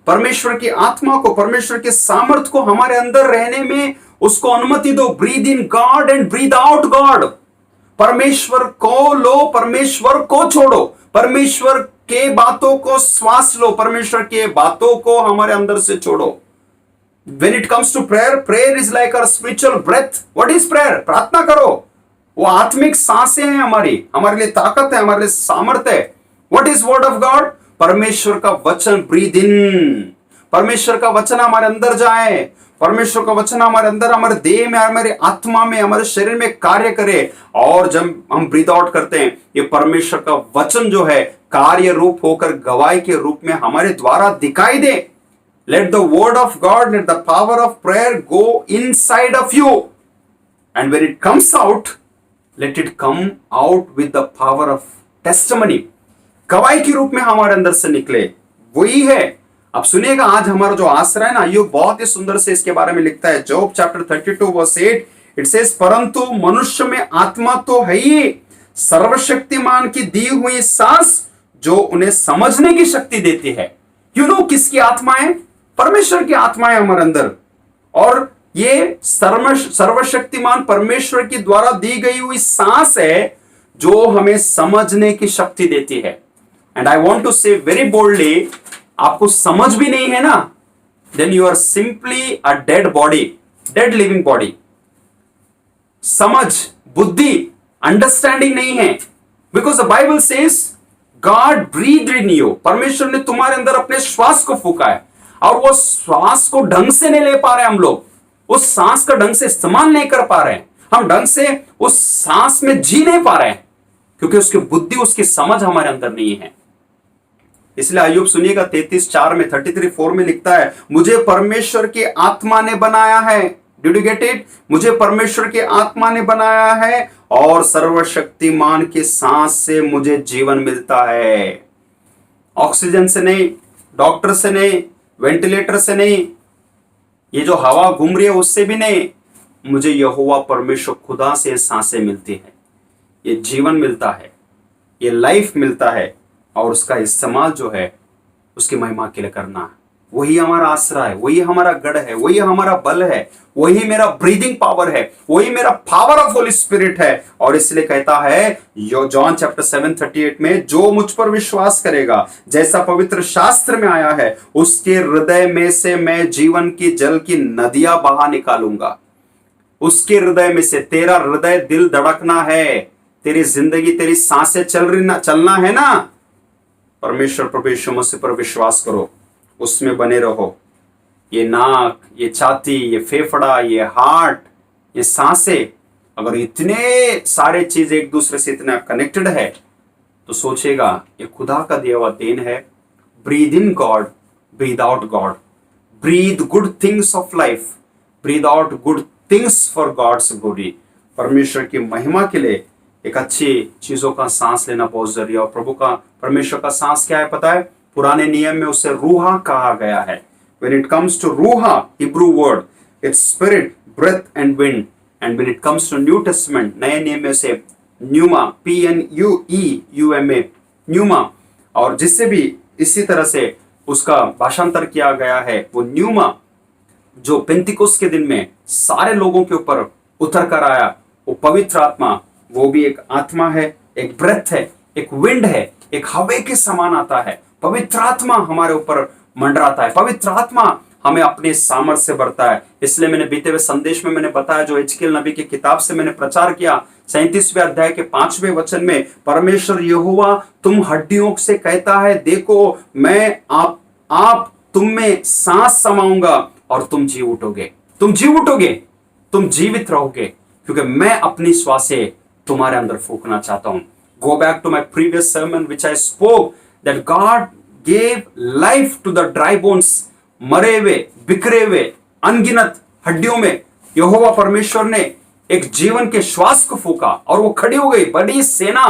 परमेश्वर की आत्मा को, परमेश्वर के सामर्थ को हमारे अंदर रहने में उसको अनुमति दो। Breathe in God and breathe out God. परमेश्वर को लो, परमेश्वर को छोड़ो, परमेश्वर के बातों को श्वास लो, परमेश्वर के बातों को हमारे अंदर से छोड़ो। When it comes to prayer, prayer is like our spiritual breath. What is prayer? प्रार्थना करो, वो आत्मिक सांसें हैं हमारे लिए ताकत है, हमारे लिए सामर्थ्य है। What is word of God? परमेश्वर का वचन। ब्रीद इन, परमेश्वर का वचन हमारे अंदर जाए, परमेश्वर का वचन हमारे अंदर, हमारे देह में, हमारे आत्मा में, हमारे शरीर में कार्य करे। और जब हम ब्रीथ आउट करते हैं, ये परमेश्वर का वचन जो है कार्य रूप होकर गवाही के रूप में हमारे द्वारा दिखाई दे। Let the word of God, let the power of prayer go inside of you, and when it comes out, let it come out with the power of testimony. गवाही के रूप में हमारे अंदर से निकले, वही है। अब सुनिएगा, आज हमारा जो आसरा है ना, अय्यूब बहुत ही सुंदर से इसके बारे में लिखता है। Job chapter 32 verse 8, it says, परंतु मनुष्य में आत्मा तो है ही, सर्वशक्तिमान की दी हुई सांस जो उन्हें समझने की शक्ति देती है। यू नो किसकी आत्मा है? परमेश्वर की आत्मा है हमारे अंदर। और ये सर्वशक्तिमान परमेश्वर की द्वारा दी गई हुई सांस है जो हमें समझने की शक्ति देती है। And I want to say very boldly, आपको समझ भी नहीं है ना, then you are simply a dead body, dead living body. समझ, बुद्धि, अंडरस्टैंडिंग नहीं है, because the Bible says God breathe in you, परमेश्वर ने तुम्हारे अंदर अपने श्वास को फूका है, और वो श्वास को ढंग से नहीं ले पा रहे हम लोग, उस सांस का ढंग से इस्तेमाल नहीं कर पा रहे हैं, हम ढंग से उस सांस में जी नहीं पा रहे हैं, क्योंकि उसकी बुद्धि, उसकी समझ हमारे अंदर नहीं है। इसलिए अय्यूब सुनिएगा 33:4 में, 33:4 में लिखता है, मुझे परमेश्वर की आत्मा ने बनाया है। Did you get it? मुझे परमेश्वर की आत्मा ने बनाया है, और सर्वशक्तिमान की सांस से मुझे जीवन मिलता है। ऑक्सीजन से नहीं, डॉक्टर से नहीं, वेंटिलेटर से नहीं, ये जो हवा घूम रही है उससे भी नहीं, मुझे यहोवा परमेश्वर खुदा से सांसें मिलती है, ये जीवन मिलता है, ये लाइफ मिलता है, और उसका इस्तेमाल जो है उसकी महिमा के लिए करना है। वही हमारा आसरा है, वही हमारा गढ़ है, वही हमारा बल है, वही मेरा ब्रीदिंग पावर है, वही मेरा पावर ऑफ होली स्पिरिट है। और इसलिए कहता है जॉन चैप्टर 7:38 में, जो मुझ पर विश्वास करेगा, जैसा पवित्र शास्त्र में आया है, उसके हृदय में से मैं जीवन की जल की नदियां बहा निकालूंगा। उसके हृदय में से, तेरा हृदय दिल धड़कना है, तेरी जिंदगी, तेरी सांसें चलना है ना, परमेश्वर प्रभु यीशु मसीह पर विश्वास करो, उसमें बने रहो। ये नाक, ये छाती, ये फेफड़ा, ये हार्ट, ये सांसें, अगर इतने सारे चीज एक दूसरे से इतना कनेक्टेड है, तो सोचेगा ये खुदा का दिया हुआ देन है। Breathe in God, breathe out God, breathe good things of life, breathe out good things for God's glory. परमेश्वर की महिमा के लिए एक अच्छी चीजों का सांस लेना बहुत जरूरी है। और प्रभु का, परमेश्वर का सांस क्या है पता है? पुराने नियम में उसे रूहा कहा गया है। When it comes to रूहा, Hebrew word, it's spirit, breath and wind. And when it comes to New Testament, नए नियम में उसे न्यूमा, P-N-U-E-U-M-A, न्यूमा, और जिससे भी इसी तरह से उसका भाषांतर किया गया है, वो न्यूमा जो पेंतिकोस के दिन में सारे लोगों के ऊपर उतर कर आया, वो पवित्र आत्मा, वो भी एक आत्मा है, एक ब्रेथ है, एक विंड है, एक हवा के समान आता है। पवित्र आत्मा हमारे ऊपर मंडराता है, पवित्र आत्मा हमें अपने सामर्थ्य से भरता है। इसलिए मैंने बीते हुए संदेश में मैंने बताया, जो एजकेल नबी की किताब से मैंने प्रचार किया, 37वें अध्याय के 5वें वचन में, परमेश्वर यहोवा तुम हड्डियों से कहता है, देखो मैं आप तुम में सांस समाऊंगा और तुम जी उठोगे, तुम जी उठोगे, तुम जीवित रहोगे, क्योंकि मैं अपनी श्वासें तुम्हारे अंदर फूंकना चाहता हूं। Go back to my previous sermon which I spoke that God gave life to the dry bones, मरे हुए, बिखरे हुए, अनगिनत हड्डियों में यहोवा परमेश्वर ने एक जीवन के श्वास को फूका, और वो खड़ी हो गई, बड़ी सेना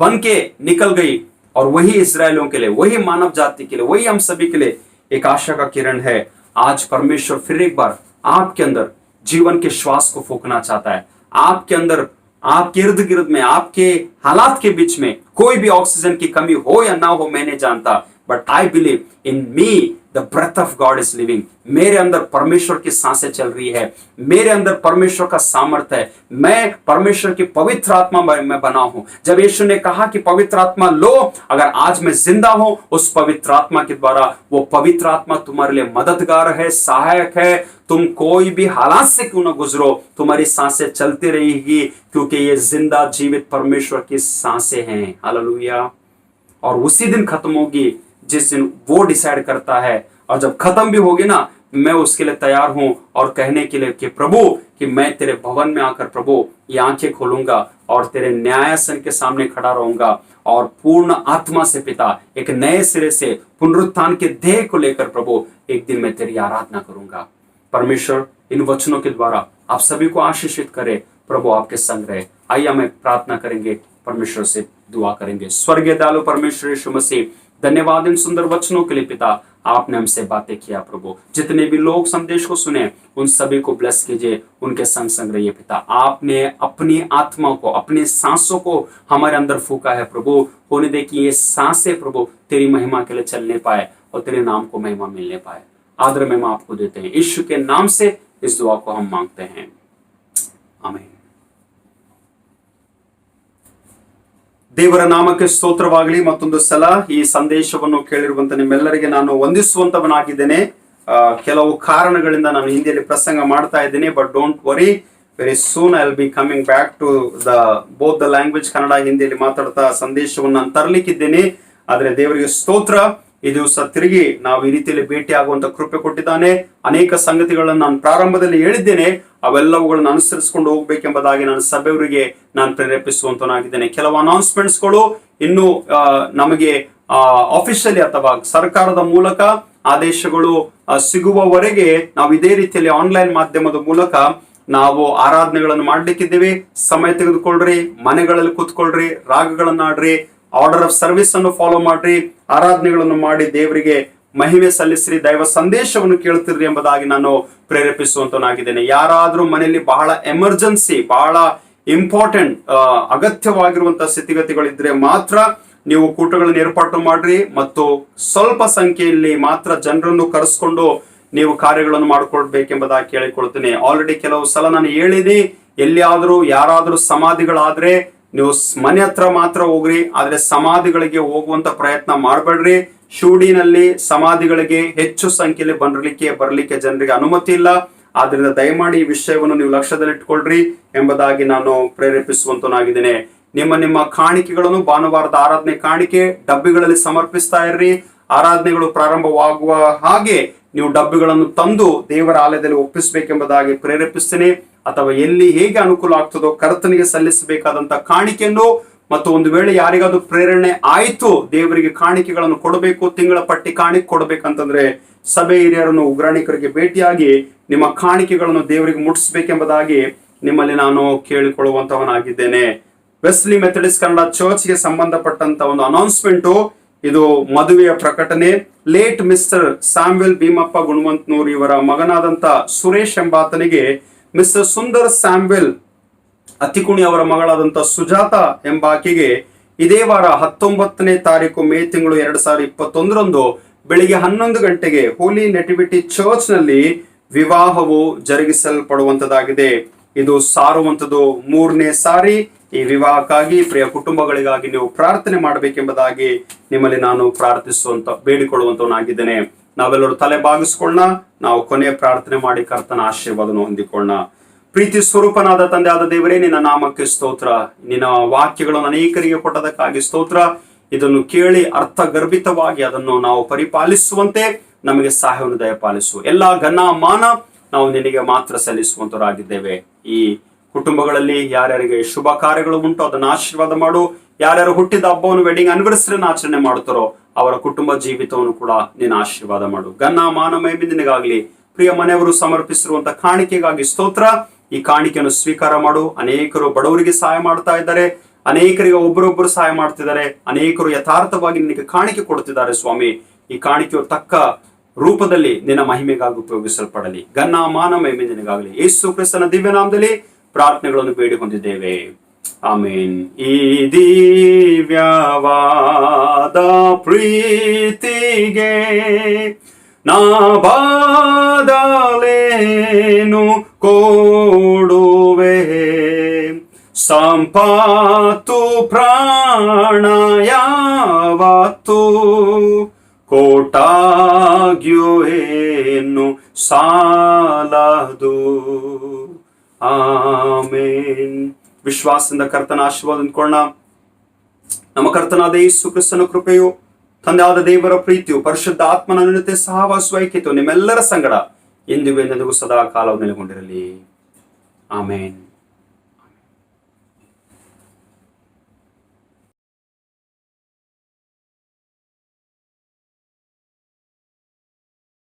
बन के निकल गई। और वही इस्राएलियों के लिए, वही मानव जाति के लिए, वही हम सभी के लिए एक आशा का किरण है। आज परमेश्वर फिर एक बार आपके अंदर जीवन के श्वास को फूकना चाहता है। आपके अंदर, आपके इर्द गिर्द में, आपके हालात के बीच में कोई भी ऑक्सीजन की कमी हो या ना हो, मैं नहीं जानता, but I believe in me the breath of God is living. मेरे अंदर परमेश्वर की सांसें चल रही है, मेरे अंदर परमेश्वर का सामर्थ्य है, मैं परमेश्वर की पवित्र आत्मा में बना हूं। जब यीशु ने कहा कि पवित्र आत्मा लो, अगर आज मैं जिंदा हूं उस पवित्र आत्मा के द्वारा, वो पवित्र आत्मा तुम्हारे लिए मददगार है, सहायक है। तुम कोई भी हालात से क्यों ना गुजरो, तुम्हारी सांसें चलती रहेगी, क्योंकि ये जिंदा जीवित परमेश्वर की सांसें हैं। हालेलुया। और उसी दिन खत्म होगी जिस दिन वो डिसाइड करता है और जब खत्म भी होगी ना, मैं उसके लिए तैयार हूं और कहने के लिए कि प्रभु, कि मैं तेरे भवन में आकर प्रभु ये आंखें खोलूंगा और तेरे न्यायासन के सामने खड़ा रहूंगा और पूर्ण आत्मा से पिता एक नए सिरे से पुनरुत्थान के देह को लेकर प्रभु एक दिन मैं तेरी आराधना करूंगा। परमेश्वर इन वचनों के द्वारा आप सभी को आशीषित करे। प्रभु आपके संग रहे। आइए हमें प्रार्थना करेंगे, परमेश्वर से दुआ करेंगे। स्वर्गीय दयालु परमेश्वर यीशु मसीह, धन्यवाद इन सुंदर वचनों के लिए पिता, आपने हमसे बातें किया प्रभु। जितने भी लोग संदेश को सुने उन सभी को ब्लेस कीजिए, उनके संग संग रहिए पिता। आपने अपनी आत्मा को, अपनी सांसों को हमारे अंदर फूका है प्रभु। होने दे कि ये सांसें प्रभु तेरी महिमा के लिए चलने पाए और तेरे नाम को महिमा मिलने पाए। आदर महिमा आपको देते हैं, यीशु के नाम से इस दुआ को हम मांगते हैं, आमीन। ದೇವರ ನಾಮಕ್ಕೆ ಸ್ತೋತ್ರವಾಗಲಿ। ಮತ್ತೊಂದು ಸಲ ಈ ಸಂದೇಶವನ್ನು ಕೇಳಿರುವಂತ ನಿಮ್ಮೆಲ್ಲರಿಗೆ ನಾನು ವಂದಿಸುವಂತವನಾಗಿದ್ದೇನೆ। ಕೆಲವು ಕಾರಣಗಳಿಂದ ನಾನು ಹಿಂದಿಯಲ್ಲಿ ಪ್ರಸಂಗ ಮಾಡ್ತಾ ಇದ್ದೇನೆ, but don't worry, very soon I will be coming back to both the language, Kannada ಹಿಂದಿಯಲ್ಲಿ ಮಾತಾಡ್ತಾ ಸಂದೇಶವನ್ನು ನಾನು ತರಲಿಕ್ಕಿದ್ದೇನೆ। ಆದ್ರೆ ದೇವರಿಗೆ ಸ್ತೋತ್ರ, ಈ ದಿವಸ ತಿರುಗಿ ನಾವು ಈ ರೀತಿಯಲ್ಲಿ ಭೇಟಿ ಆಗುವಂತ ಕೃಪೆ ಕೊಟ್ಟಿದ್ದಾನೆ। ಅನೇಕ ಸಂಗತಿಗಳನ್ನು ನಾನು ಪ್ರಾರಂಭದಲ್ಲಿ ಹೇಳಿದ್ದೇನೆ, ಅವೆಲ್ಲವುಗಳನ್ನು ಅನುಸರಿಸಿಕೊಂಡು ಹೋಗ್ಬೇಕೆಂಬುದಾಗಿ ನಾನು ಸಭೆಯವರಿಗೆ ನಾನು ಪ್ರೇರೇಪಿಸುವಂತನಾಗಿದ್ದೇನೆ। ಕೆಲವು ಅನೌನ್ಸ್ಮೆಂಟ್ಸ್ಗಳು ಇನ್ನು ನಮಗೆ ಆಫಿಷಿಯಲಿ ಅಥವಾ ಸರ್ಕಾರದ ಮೂಲಕ ಆದೇಶಗಳು ಸಿಗುವವರೆಗೆ ನಾವು ಇದೇ ರೀತಿಯಲ್ಲಿ ಆನ್ಲೈನ್ ಮಾಧ್ಯಮದ ಮೂಲಕ ನಾವು ಆರಾಧನೆಗಳನ್ನು ಮಾಡ್ಲಿಕ್ಕಿದ್ದೇವೆ। ಸಮಯ ತೆಗೆದುಕೊಳ್ರಿ, ಮನೆಗಳಲ್ಲಿ ಕೂತ್ಕೊಳ್ರಿ, ರಾಗಗಳನ್ನ ಆಡ್ರಿ, ಆರ್ಡರ್ ಆಫ್ ಸರ್ವಿಸ್ ಅನ್ನು ಫಾಲೋ ಮಾಡ್ರಿ, ಆರಾಧನೆಗಳನ್ನು ಮಾಡಿ ದೇವರಿಗೆ ಮಹಿಮೆ ಸಲ್ಲಿಸ್ರಿ, ದೈವ ಸಂದೇಶವನ್ನು ಕೇಳ್ತಿರ್ರಿ ಎಂಬುದಾಗಿ ನಾನು ಪ್ರೇರೇಪಿಸುವಂತನಾಗಿದ್ದೇನೆ। ಯಾರಾದ್ರೂ ಮನೆಯಲ್ಲಿ ಬಹಳ ಎಮರ್ಜೆನ್ಸಿ, ಬಹಳ ಇಂಪಾರ್ಟೆಂಟ್, ಅಗತ್ಯವಾಗಿರುವಂತಹ ಸ್ಥಿತಿಗತಿಗಳಿದ್ರೆ ಮಾತ್ರ ನೀವು ಕೂಟಗಳನ್ನು ಏರ್ಪಾಟು ಮಾಡ್ರಿ ಮತ್ತು ಸ್ವಲ್ಪ ಸಂಖ್ಯೆಯಲ್ಲಿ ಮಾತ್ರ ಜನರನ್ನು ಕರೆಸ್ಕೊಂಡು ನೀವು ಕಾರ್ಯಗಳನ್ನು ಮಾಡ್ಕೊಳ್ಬೇಕೆಂಬುದಾಗಿ ಕೇಳಿಕೊಳ್ತೀನಿ। ಆಲ್ರೆಡಿ ಕೆಲವು ಸಲ ನಾನು ಹೇಳಿನಿ, ಎಲ್ಲಿಯಾದ್ರೂ ಯಾರಾದ್ರೂ ಸಮಾಧಿಗಳಾದ್ರೆ ನೀವು ಮನೆ ಹತ್ರ ಮಾತ್ರ ಹೋಗ್ರಿ, ಆದ್ರೆ ಸಮಾಧಿಗಳಿಗೆ ಹೋಗುವಂತ ಪ್ರಯತ್ನ ಮಾಡಬೇಡ್ರಿ। ಶಿವಡಿನಲ್ಲಿ ಸಮಾಧಿಗಳಿಗೆ ಹೆಚ್ಚು ಸಂಖ್ಯೆಯಲ್ಲಿ ಬರ್ಲಿಕ್ಕೆ ಜನರಿಗೆ ಅನುಮತಿ ಇಲ್ಲ। ಆದ್ರಿಂದ ದಯಮಾಡಿ ಈ ವಿಷಯವನ್ನು ನೀವು ಲಕ್ಷ್ಯದಲ್ಲಿಟ್ಕೊಳ್ರಿ ಎಂಬುದಾಗಿ ನಾನು ಪ್ರೇರೇಪಿಸುವಂತನಾಗಿದ್ದೇನೆ। ನಿಮ್ಮ ಕಾಣಿಕೆಗಳನ್ನು ಭಾನುವಾರದ ಆರಾಧನೆ ಕಾಣಿಕೆ ಡಬ್ಬಿಗಳಲ್ಲಿ ಸಮರ್ಪಿಸ್ತಾ ಇರ್ರಿ। ಆರಾಧನೆಗಳು ಪ್ರಾರಂಭವಾಗುವ ಹಾಗೆ ನೀವು ಡಬ್ಬಿಗಳನ್ನು ತಂದು ದೇವರ ಆಲಯದಲ್ಲಿ ಒಪ್ಪಿಸಬೇಕೆಂಬುದಾಗಿ ಪ್ರೇರೇಪಿಸ್ತೇನೆ। ಅಥವಾ ಎಲ್ಲಿ ಹೇಗೆ ಅನುಕೂಲ ಆಗ್ತದೋ ಕರ್ತನಿಗೆ ಸಲ್ಲಿಸಬೇಕಾದಂತ ಕಾಣಿಕೆಯನ್ನು, ಮತ್ತು ಒಂದು ವೇಳೆ ಯಾರಿಗಾದ್ರೂ ಪ್ರೇರಣೆ ಆಯ್ತು ದೇವರಿಗೆ ಕಾಣಿಕೆಗಳನ್ನು ಕೊಡಬೇಕು, ತಿಂಗಳ ಪಟ್ಟಿ ಕಾಣಿಕೆ ಕೊಡ್ಬೇಕಂತಂದ್ರೆ ಸಭೆ ಹಿರಿಯರನ್ನು ಉಗ್ರಾಣಿಕರಿಗೆ ಭೇಟಿಯಾಗಿ ನಿಮ್ಮ ಕಾಣಿಕೆಗಳನ್ನು ದೇವರಿಗೆ ಮುಟ್ಟಿಸ್ಬೇಕೆಂಬುದಾಗಿ ನಿಮ್ಮಲ್ಲಿ ನಾನು ಕೇಳಿಕೊಳ್ಳುವಂತವನಾಗಿದ್ದೇನೆ। ವೆಸ್ಲಿ ಮೆಥಡಿಸ್ಟ್ ಕನ್ನಡ ಚರ್ಚ್ಗೆ ಸಂಬಂಧಪಟ್ಟಂತ ಒಂದು ಅನೌನ್ಸ್ಮೆಂಟು, ಇದು ಮದುವೆಯ ಪ್ರಕಟಣೆ। ಲೇಟ್ ಮಿಸ್ಟರ್ ಸ್ಯಾಮ್ವೆಲ್ ಭೀಮಪ್ಪ ಗುಣವಂತನೂರ್ ಇವರ ಮಗನಾದಂತ ಸುರೇಶ್ ಎಂಬಾತನಿಗೆ ಮಿಸ್ಟರ್ ಸುಂದರ್ ಸ್ಯಾಮ್ವೆಲ್ ಅತಿಕುಣಿ ಅವರ ಮಗಳಾದಂತ ಸುಜಾತ ಎಂಬಾಕೆಗೆ ಇದೇ ವಾರ 19ನೇ ತಾರೀಕು ಮೇ ತಿಂಗಳು 2021ರಂದು ಬೆಳಿಗ್ಗೆ 11 ಗಂಟೆಗೆ ಹೋಲಿ ನೆಟಿವಿಟಿ ಚರ್ಚ್ ನಲ್ಲಿ ವಿವಾಹವು ಜರುಗಿಸಲ್ಪಡುವಂತದಾಗಿದೆ। ಇದು ಸಾರುವಂತದ್ದು 3ನೇ ಸಾರಿ ಈ ವಿವಾಹಕ್ಕಾಗಿ, ಪ್ರಿಯ ಕುಟುಂಬಗಳಿಗಾಗಿ ನೀವು ಪ್ರಾರ್ಥನೆ ಮಾಡಬೇಕೆಂಬುದಾಗಿ ನಿಮ್ಮಲ್ಲಿ ನಾನು ಬೇಡಿಕೊಳ್ಳುವಂತವನಾಗಿದ್ದೇನೆ। ನಾವೆಲ್ಲರೂ ತಲೆ ಬಾಗಿಸ್ಕೊಳ್ಳೋಣ, ನಾವು ಕೊನೆಯ ಪ್ರಾರ್ಥನೆ ಮಾಡಿ ಕರ್ತನ ಆಶೀರ್ವಾದವನ್ನು ಹೊಂದಿಕೊಳ್ಳೋಣ। ಪ್ರೀತಿ ಸ್ವರೂಪನಾದ ತಂದೆಯಾದ ದೇವರೇ, ನಿನ್ನ ನಾಮಕ್ಕೆ ಸ್ತೋತ್ರ, ನಿನ್ನ ವಾಕ್ಯಗಳನ್ನು ಅನೇಕರಿಗೆ ಕೊಟ್ಟದಕ್ಕಾಗಿ ಸ್ತೋತ್ರ। ಇದನ್ನು ಕೇಳಿ ಅರ್ಥಗರ್ಭಿತವಾಗಿ ಅದನ್ನು ನಾವು ಪರಿಪಾಲಿಸುವಂತೆ ನಮಗೆ ಸಹಾಯವನ್ನು ದಯಪಾಲಿಸು। ಎಲ್ಲಾ ಘನ ಮಾನ ನಾವು ನಿನಗೆ ಮಾತ್ರ ಸಲ್ಲಿಸುವಂತರಾಗಿದ್ದೇವೆ। ಈ ಕುಟುಂಬಗಳಲ್ಲಿ ಯಾರ್ಯಾರಿಗೆ ಶುಭ ಕಾರ್ಯಗಳು ಉಂಟು ಅದನ್ನು ಆಶೀರ್ವಾದ ಮಾಡು। ಯಾರ್ಯಾರು ಹುಟ್ಟಿದ ಹಬ್ಬವನ್ನು, ವೆಡ್ಡಿಂಗ್ ಆನಿವರ್ಸರಿಯನ್ನು ಆಚರಣೆ ಮಾಡುತ್ತಾರೋ ಅವರ ಕುಟುಂಬ ಜೀವಿತವನ್ನು ಕೂಡ ನೀನು ಆಶೀರ್ವಾದ ಮಾಡು। ಘನ ಮಾನ ಮಹಿಮೆ ನಿನಗಾಗ್ಲಿ। ಪ್ರಿಯ ಮನೆಯವರು ಸಮರ್ಪಿಸಿರುವಂತಹ ಕಾಣಿಕೆಗಾಗಿ ಸ್ತೋತ್ರ। ಈ ಕಾಣಿಕೆಯನ್ನು ಸ್ವೀಕಾರ ಮಾಡು। ಅನೇಕರು ಬಡವರಿಗೆ ಸಹಾಯ ಮಾಡ್ತಾ ಇದ್ದಾರೆ, ಅನೇಕರಿಗೆ ಒಬ್ಬರೊಬ್ಬರು ಸಹಾಯ ಮಾಡ್ತಿದ್ದಾರೆ, ಅನೇಕರು ಯಥಾರ್ಥವಾಗಿ ನಿನಗೆ ಕಾಣಿಕೆ ಕೊಡ್ತಿದ್ದಾರೆ ಸ್ವಾಮಿ। ಈ ಕಾಣಿಕೆಯು ತಕ್ಕ ರೂಪದಲ್ಲಿ ನಿನ್ನ ಮಹಿಮೆಗಾಗಿ ಉಪಯೋಗಿಸಲ್ಪಡಲಿ। ಘನ ಮಾನ ಮಹಿಮೆ ನಿನಗಾಗಲಿ। ಯೇಸು ಕ್ರಿಸ್ತನ ದಿವ್ಯ ನಾಮದಲ್ಲಿ ಪ್ರಾರ್ಥನೆಗಳನ್ನು ಬೇಡಿ ಹೊಂದಿದ್ದೇವೆ, ಆಮೇನ್। ಈ ದಿವ್ಯವಾದ ಪ್ರೀತಿಗೆ ನಾ ಬದಲೇನು ಕೊಡುವೆ, ಸಂಪತ್ತು ಪ್ರಾಣ ಯಾವತ್ತು ಕೋಟಾಗ್ಯೂ ಏನು ಸಾಲದು, ಆಮೇನ್। ವಿಶ್ವಾಸದಿಂದ ಕರ್ತನ ಆಶೀರ್ವಾದ ಹೊಂದ್ಕೊಳ್ಳೋಣ। ನಮ್ಮ ಕರ್ತನಾದ ಯೇಸು ಕ್ರಿಸ್ತನ ಕೃಪೆಯು, ತಂದೆಯಾದ ದೇವರ ಪ್ರೀತಿಯು, ಪರಿಶುದ್ಧ ಆತ್ಮನ ಅನ್ಯೋನ್ಯತೆ, ಸಹವಾಸ ಐಕ್ಯತೆಯು ನಿಮ್ಮೆಲ್ಲರ ಸಂಗಡ ಎಂದಿಗೂ ಸದಾ ಕಾಲವು ನೆಲೆಗೊಂಡಿರಲಿ. ಆಮೇನ್.